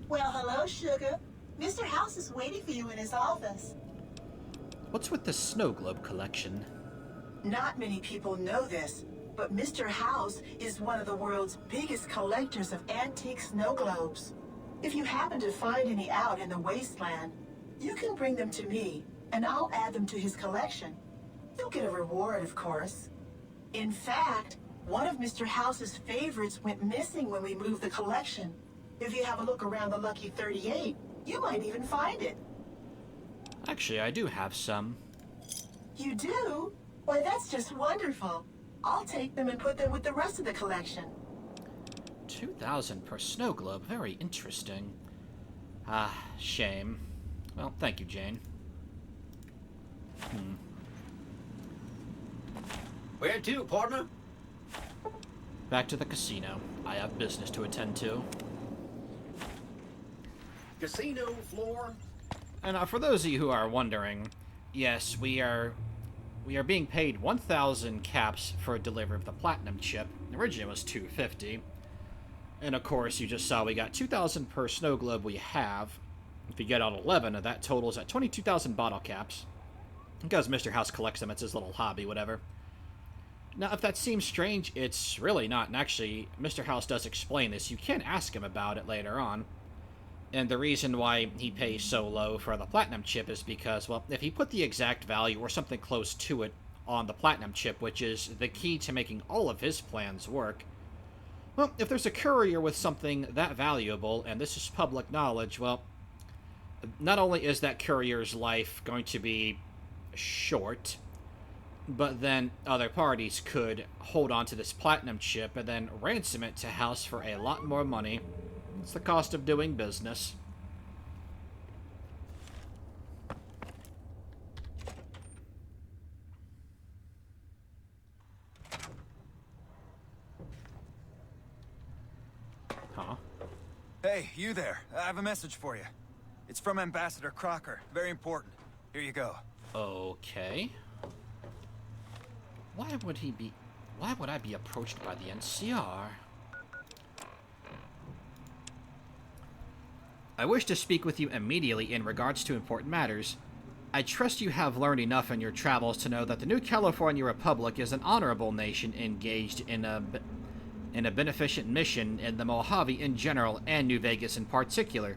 Well, hello, sugar. Mr. House is waiting for you in his office. What's with the snow globe collection? Not many people know this, but Mr. House is one of the world's biggest collectors of antique snow globes. If you happen to find any out in the wasteland, you can bring them to me, and I'll add them to his collection. You'll get a reward, of course. In fact, one of Mr. House's favorites went missing when we moved the collection. If you have a look around the Lucky 38, you might even find it. Actually, I do have some. You do? Why, that's just wonderful. I'll take them and put them with the rest of the collection. 2,000 per snow globe. Very interesting. Ah, shame. Well, thank you, Jane. Where to, partner? Back to the casino. I have business to attend to. Casino floor? And for those of you who are wondering, yes, we are being paid 1,000 caps for a delivery of the platinum chip. Originally it was 250. And of course, you just saw we got 2,000 per snow globe we have. If you get out 11, that totals at 22,000 bottle caps. Because Mr. House collects them, it's his little hobby, whatever. Now, if that seems strange, it's really not. And actually, Mr. House does explain this. You can ask him about it later on. And the reason why he pays so low for the platinum chip is because, well, if he put the exact value or something close to it on the platinum chip, which is the key to making all of his plans work, well, if there's a courier with something that valuable, and this is public knowledge, well, not only is that courier's life going to be short, but then other parties could hold on to this platinum chip and then ransom it to House for a lot more money. It's the cost of doing business. Huh? Hey, you there. I have a message for you. It's from Ambassador Crocker. Very important. Here you go. Okay. Why would I be approached by the NCR? I wish to speak with you immediately in regards to important matters. I trust you have learned enough in your travels to know that the New California Republic is an honorable nation engaged in a beneficent mission in the Mojave in general and New Vegas in particular.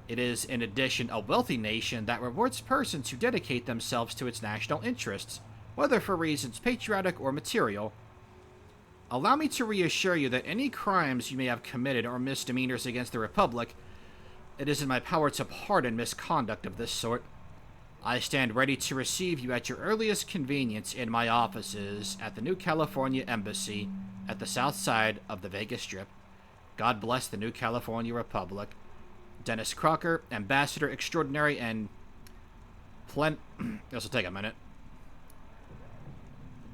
It is, in addition, a wealthy nation that rewards persons who dedicate themselves to its national interests, whether for reasons patriotic or material. Allow me to reassure you that any crimes you may have committed or misdemeanors against the Republic, it is in my power to pardon misconduct of this sort. I stand ready to receive you at your earliest convenience in my offices at the New California Embassy at the south side of the Vegas Strip. God bless the New California Republic. Dennis Crocker, Ambassador Extraordinary and this will take a minute.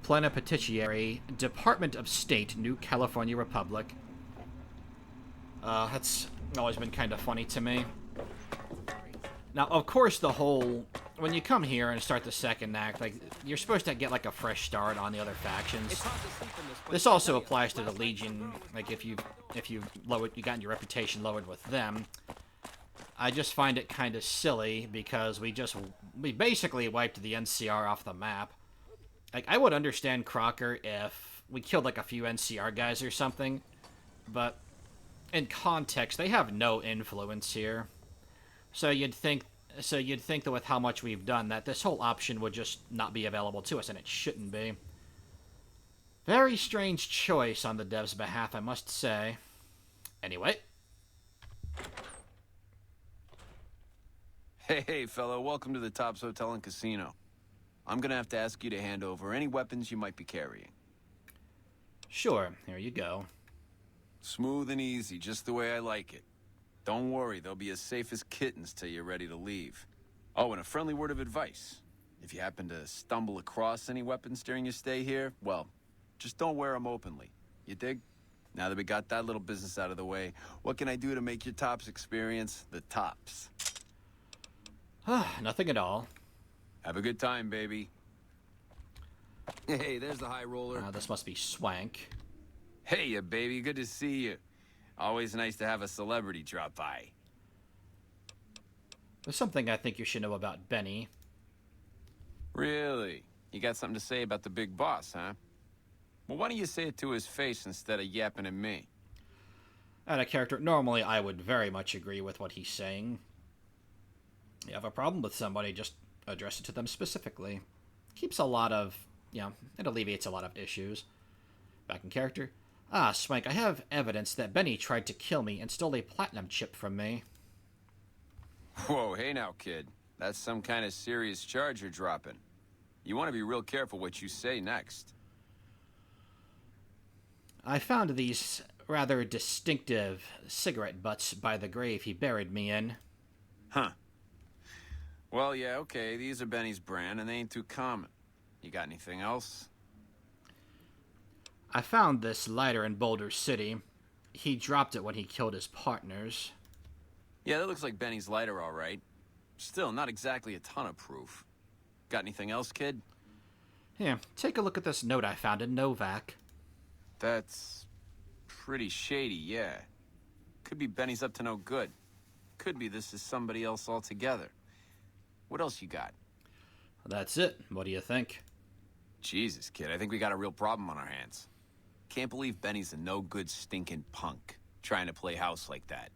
Plenipotentiary, Department of State, New California Republic. That's always been kind of funny to me. Now, of course, when you come here and start the second act, like, you're supposed to get, like, a fresh start on the other factions. This also applies to the Legion, like, if you gotten your reputation lowered with them. I just find it kind of silly because we basically wiped the NCR off the map. Like, I would understand Crocker if we killed, like, a few NCR guys or something, but in context, they have no influence here. So you'd think that with how much we've done, that this whole option would just not be available to us, and it shouldn't be. Very strange choice on the devs' behalf, I must say. Anyway. Hey, fellow, welcome to the Tops Hotel and Casino. I'm gonna have to ask you to hand over any weapons you might be carrying. Sure, here you go. Smooth and easy, just the way I like it. Don't worry, they'll be as safe as kittens till you're ready to leave. Oh, and a friendly word of advice. If you happen to stumble across any weapons during your stay here, well, just don't wear them openly. You dig? Now that we got that little business out of the way, what can I do to make your Tops experience the tops? Nothing at all. Have a good time, baby. Hey, there's the high roller. This must be Swank. Hey, ya baby, good to see you. Always nice to have a celebrity drop by. There's something I think you should know about Benny. Really? You got something to say about the big boss, huh? Well, why don't you say it to his face instead of yapping at me? Out of character, normally I would very much agree with what he's saying. You have a problem with somebody, just address it to them specifically. Keeps a lot of, it alleviates a lot of issues. Back in character. Ah, Swank, I have evidence that Benny tried to kill me and stole a platinum chip from me. Whoa, hey now, kid. That's some kind of serious charge you're dropping. You want to be real careful what you say next. I found these rather distinctive cigarette butts by the grave he buried me in. Huh. Well, yeah, okay, these are Benny's brand, and they ain't too common. You got anything else? I found this lighter in Boulder City. He dropped it when he killed his partners. Yeah, that looks like Benny's lighter, all right. Still, not exactly a ton of proof. Got anything else, kid? Here, take a look at this note I found in Novak. That's pretty shady, yeah. Could be Benny's up to no good. Could be this is somebody else altogether. What else you got? That's it. What do you think? Jesus, kid, I think we got a real problem on our hands. Can't believe Benny's a no-good stinking punk, trying to play house like that.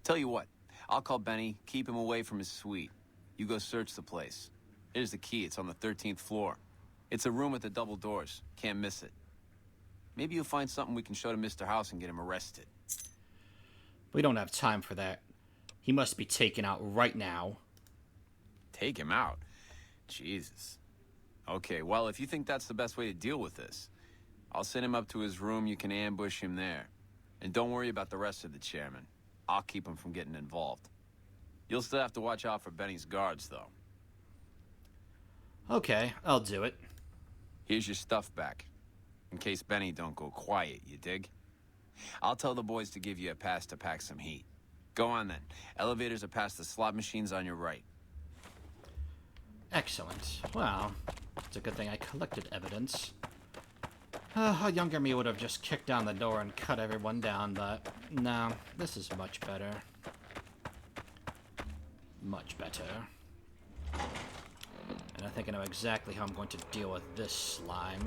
Tell you what, I'll call Benny, keep him away from his suite. You go search the place. Here's the key, it's on the 13th floor. It's a room with the double doors, can't miss it. Maybe you'll find something we can show to Mr. House and get him arrested. We don't have time for that. He must be taken out right now. Take him out? Jesus. Okay, well, if you think that's the best way to deal with this, I'll send him up to his room, you can ambush him there. And don't worry about the rest of the chairman. I'll keep him from getting involved. You'll still have to watch out for Benny's guards, though. Okay, I'll do it. Here's your stuff back. In case Benny don't go quiet, you dig? I'll tell the boys to give you a pass to pack some heat. Go on then. Elevators are past the slot machines on your right. Excellent. Well, it's a good thing I collected evidence. A younger me would have just kicked down the door and cut everyone down, but no, this is much better. Much better. And I think I know exactly how I'm going to deal with this slime.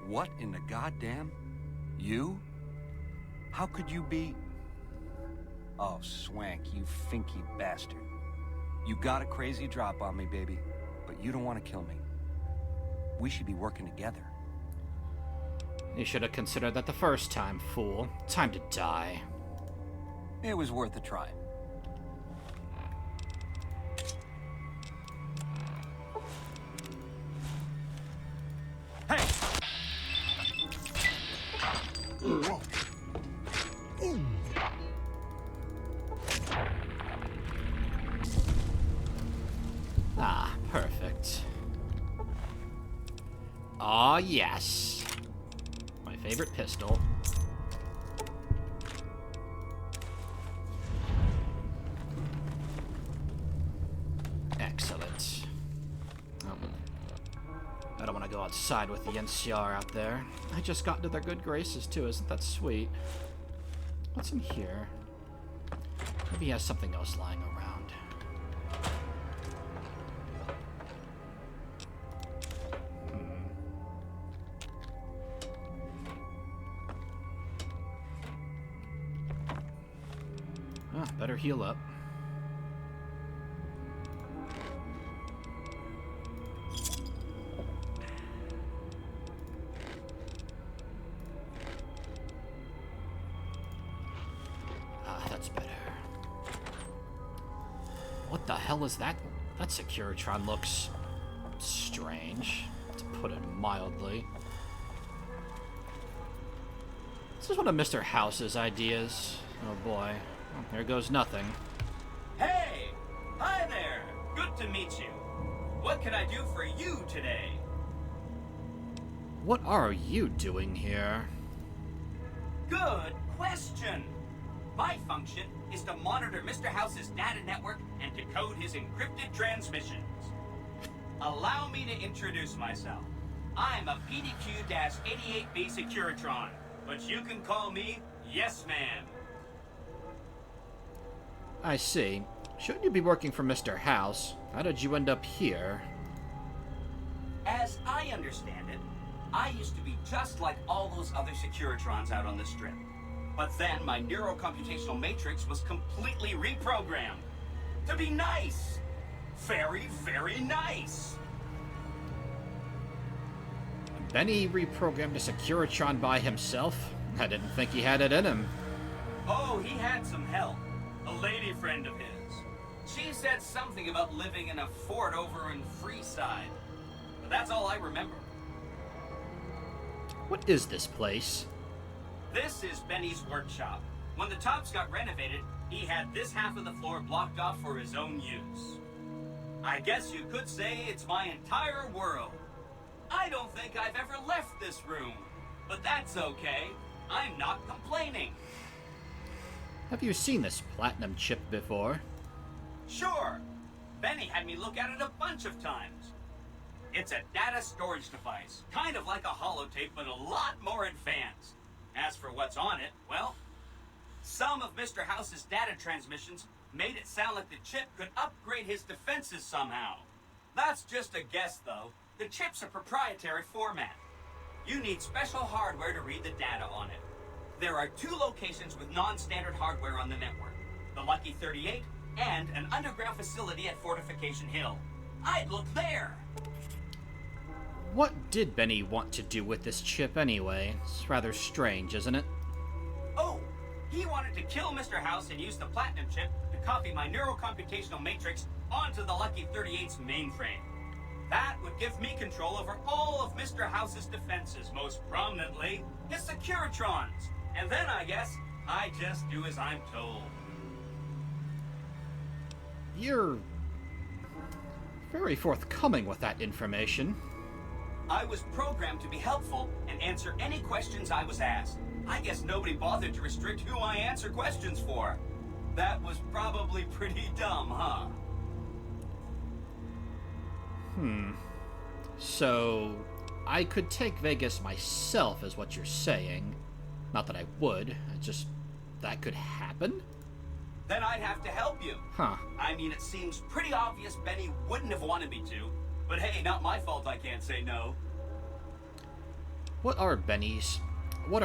What in the goddamn? You? How could you be... Oh, Swank, you finky bastard. You got a crazy drop on me, baby, but you don't want to kill me. We should be working together. You should have considered that the first time, fool. Time to die. It was worth a try. Hey! Ah, perfect. Ah, yes. My favorite pistol. Excellent. I don't want to go outside with the NCR out there. I just got into their good graces, too. Isn't that sweet? What's in here? Maybe he has something else lying around. Better heal up. That's better. What the hell is that? That Securitron looks strange, to put it mildly. This is one of Mr. House's ideas. Oh boy. Well, here goes nothing. Hey! Hi there! Good to meet you. What can I do for you today? What are you doing here? Good question. My function is to monitor Mr. House's data network and decode his encrypted transmissions. Allow me to introduce myself. I'm a PDQ-88B Securitron, but you can call me Yes Man. I see. Shouldn't you be working for Mr. House? How did you end up here? As I understand it, I used to be just like all those other Securitrons out on the strip. But then my neurocomputational matrix was completely reprogrammed. To be nice! Very, very nice! Benny reprogrammed a Securitron by himself? I didn't think he had it in him. Oh, he had some help. A lady friend of his. She said something about living in a fort over in Freeside. But that's all I remember. What is this place? This is Benny's workshop. When the tops got renovated, he had this half of the floor blocked off for his own use. I guess you could say it's my entire world. I don't think I've ever left this room. But that's okay. I'm not complaining. Have you seen this platinum chip before? Sure. Benny had me look at it a bunch of times. It's a data storage device, kind of like a holotape, but a lot more advanced. As for what's on it, well, some of Mr. House's data transmissions made it sound like the chip could upgrade his defenses somehow. That's just a guess, though. The chip's a proprietary format. You need special hardware to read the data on it. There are 2 locations with non-standard hardware on the network. The Lucky 38 and an underground facility at Fortification Hill. I'd look there! What did Benny want to do with this chip anyway? It's rather strange, isn't it? Oh, he wanted to kill Mr. House and use the platinum chip to copy my neurocomputational matrix onto the Lucky 38's mainframe. That would give me control over all of Mr. House's defenses, most prominently his Securitrons. And then I guess I just do as I'm told. You're very forthcoming with that information. I was programmed to be helpful and answer any questions I was asked. I guess nobody bothered to restrict who I answer questions for. That was probably pretty dumb, huh? So, I could take Vegas myself, is what you're saying. Not that I would, just that could happen? Then I'd have to help you. Huh. I mean, it seems pretty obvious Benny wouldn't have wanted me to. But hey, not my fault I can't say no. What are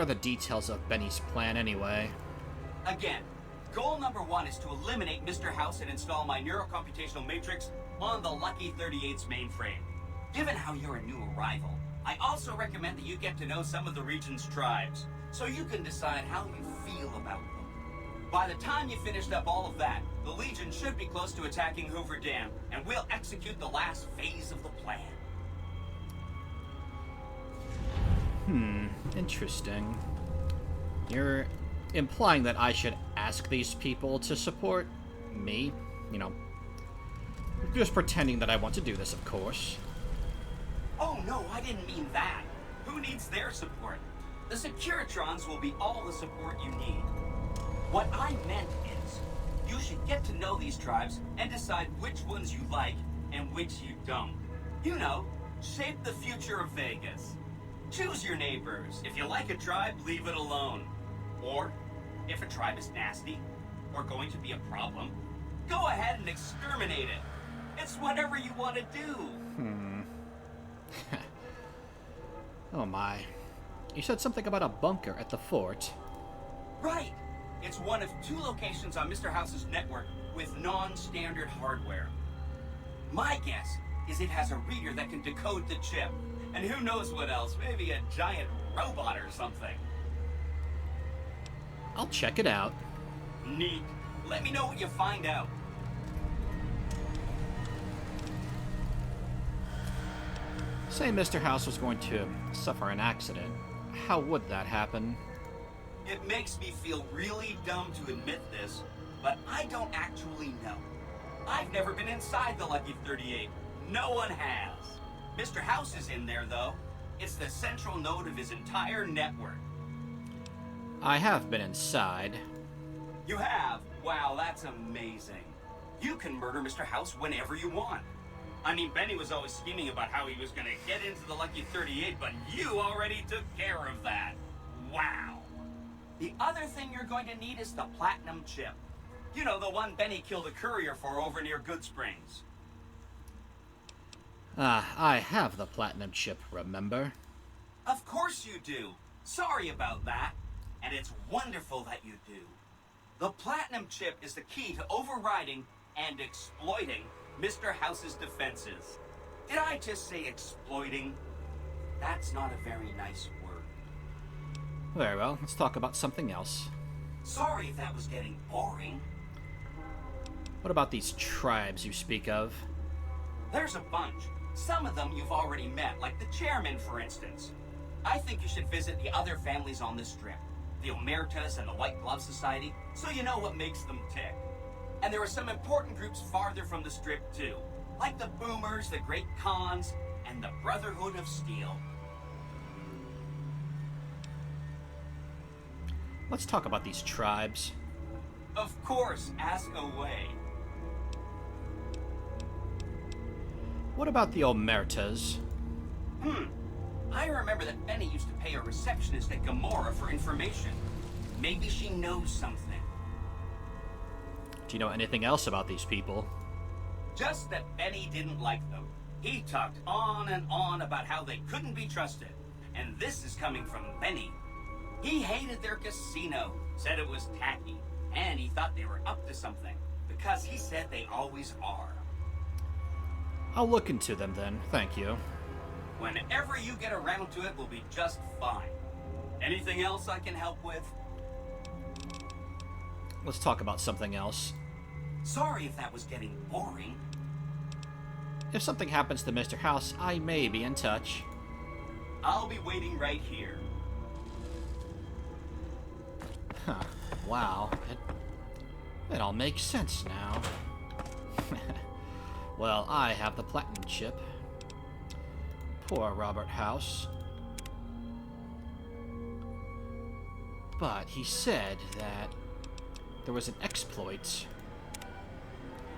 the details of Benny's plan anyway? Again, goal number 1 is to eliminate Mr. House and install my neurocomputational matrix on the Lucky 38's mainframe. Given how you're a new arrival, I also recommend that you get to know some of the region's tribes, so you can decide how you feel about them. By the time you finished up all of that, the Legion should be close to attacking Hoover Dam, and we'll execute the last phase of the plan. Interesting. You're implying that I should ask these people to support me? You know, just pretending that I want to do this, of course. Oh no, I didn't mean that. Who needs their support? The Securitrons will be all the support you need. What I meant is, you should get to know these tribes and decide which ones you like and which you don't. You know, shape the future of Vegas. Choose your neighbors. If you like a tribe, leave it alone. Or, if a tribe is nasty, or going to be a problem, go ahead and exterminate it. It's whatever you want to do. Oh my. You said something about a bunker at the fort. Right. It's one of 2 locations on Mr. House's network with non-standard hardware. My guess is it has a reader that can decode the chip. And who knows what else, maybe a giant robot or something. I'll check it out. Neat. Let me know what you find out. Say Mr. House was going to suffer an accident. How would that happen? It makes me feel really dumb to admit this, but I don't actually know. I've never been inside the Lucky 38. No one has. Mr. House is in there, though. It's the central node of his entire network. I have been inside. You have? Wow, that's amazing. You can murder Mr. House whenever you want. I mean, Benny was always scheming about how he was going to get into the Lucky 38, but you already took care of that. Wow. The other thing you're going to need is the platinum chip. You know, the one Benny killed a courier for over near Good Springs. I have the platinum chip, remember? Of course you do. Sorry about that. And it's wonderful that you do. The platinum chip is the key to overriding and exploiting Mr. House's defenses. Did I just say exploiting? That's not a very nice word. Very well, let's talk about something else. Sorry if that was getting boring. What about these tribes you speak of? There's a bunch. Some of them you've already met, like the chairman, for instance. I think you should visit the other families on the strip. The Omertas and the White Glove Society, so you know what makes them tick. And there are some important groups farther from the strip, too. Like the Boomers, the Great Khans, and the Brotherhood of Steel. Let's talk about these tribes. Of course, ask away. What about the Omertas? I remember that Benny used to pay a receptionist at Gamora for information. Maybe she knows something. Do you know anything else about these people? Just that Benny didn't like them. He talked on and on about how they couldn't be trusted. And this is coming from Benny. He hated their casino, said it was tacky, and he thought they were up to something, because he said they always are. I'll look into them then, thank you. Whenever you get around to it, we'll be just fine. Anything else I can help with? Let's talk about something else. Sorry if that was getting boring. If something happens to Mr. House, I may be in touch. I'll be waiting right here. Huh. Wow. It all makes sense now. Well, I have the platinum chip. Poor Robert House. But he said that there was an exploit.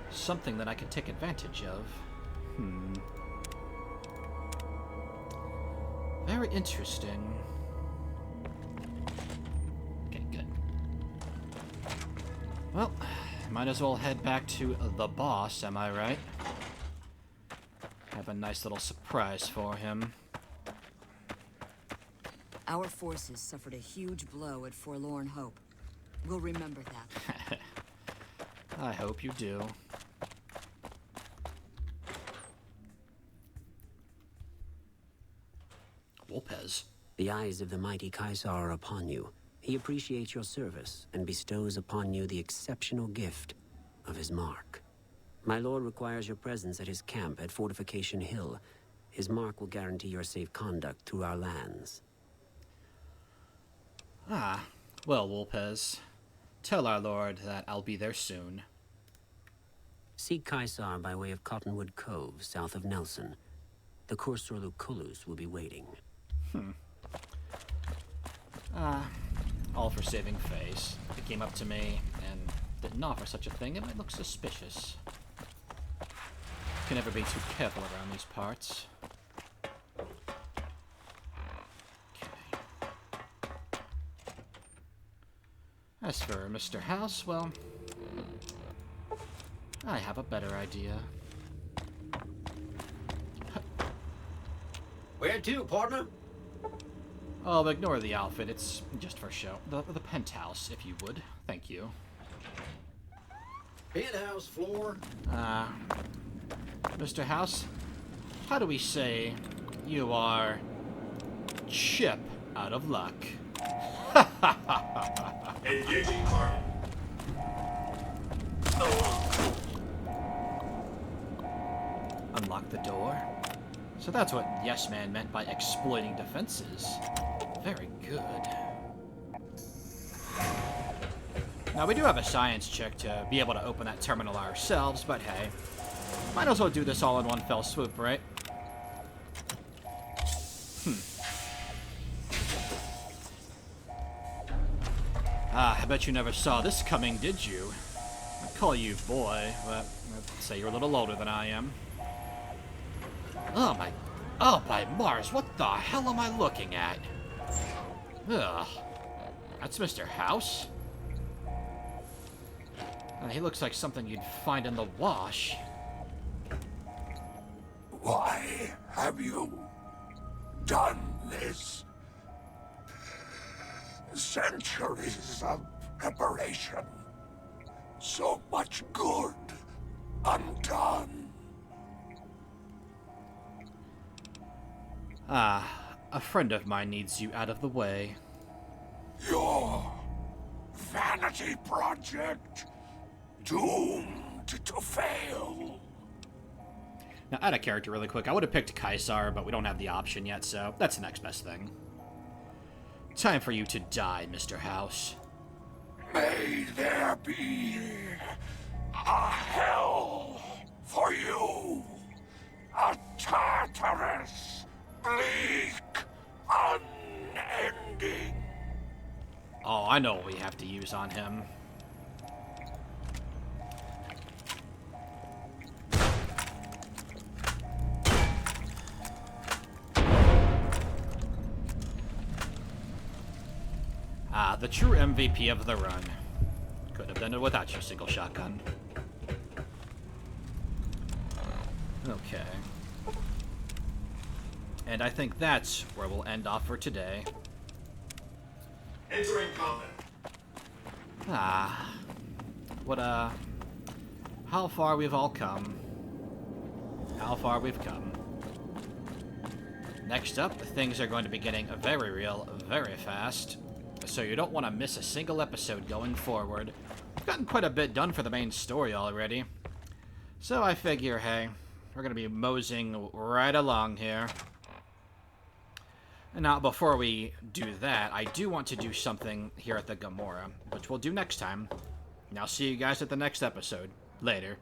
Something that I can take advantage of. Very interesting. Okay, good. Well, might as well head back to the boss, am I right? Have a nice little surprise for him. Our forces suffered a huge blow at Forlorn Hope. We'll remember that. I hope you do. Lopez. The eyes of the mighty Kaisar are upon you. He appreciates your service and bestows upon you the exceptional gift of his mark. My lord requires your presence at his camp at Fortification Hill. His mark will guarantee your safe conduct through our lands. Ah, well, Lopez. Tell our lord that I'll be there soon. Seek Kaisar by way of Cottonwood Cove, south of Nelson. The Kursor Lucullus will be waiting. All for saving face. If it came up to me and didn't offer such a thing, it might look suspicious. Can never be too careful around these parts. Okay. As for Mr. House, well, I have a better idea. Where to, partner? Oh, ignore the outfit. It's just for show. The penthouse, if you would. Thank you. Penthouse floor? Mr. House, how do we say you are chip out of luck? Unlock the door? So that's what Yes Man meant by exploiting defenses. Very good. Now, we do have a science check to be able to open that terminal ourselves, but hey. Might as well do this all in one fell swoop, right? I bet you never saw this coming, did you? I call you boy, but I'd say you're a little older than I am. Oh by Mars, what the hell am I looking at? Ugh. That's Mr. House? He looks like something you'd find in the wash. Why have you done this? Centuries of preparation. So much good undone. A friend of mine needs you out of the way. Your vanity project, doomed to fail. Now, add a character really quick. I would have picked Kaisar, but we don't have the option yet, so that's the next best thing. Time for you to die, Mr. House. May there be a hell for you. A Tartarus, bleak, unending. Oh, I know what we have to use on him. The true MVP of the run. Could have done it without your single shotgun. Okay. And I think that's where we'll end off for today. Entering combat. What, how far we've all come. How far we've come. Next up, things are going to be getting very real, very fast. So you don't want to miss a single episode going forward. We've gotten quite a bit done for the main story already. So I figure, hey, we're going to be moseying right along here. And now, before we do that, I do want to do something here at the Gamora, which we'll do next time. And I'll see you guys at the next episode. Later.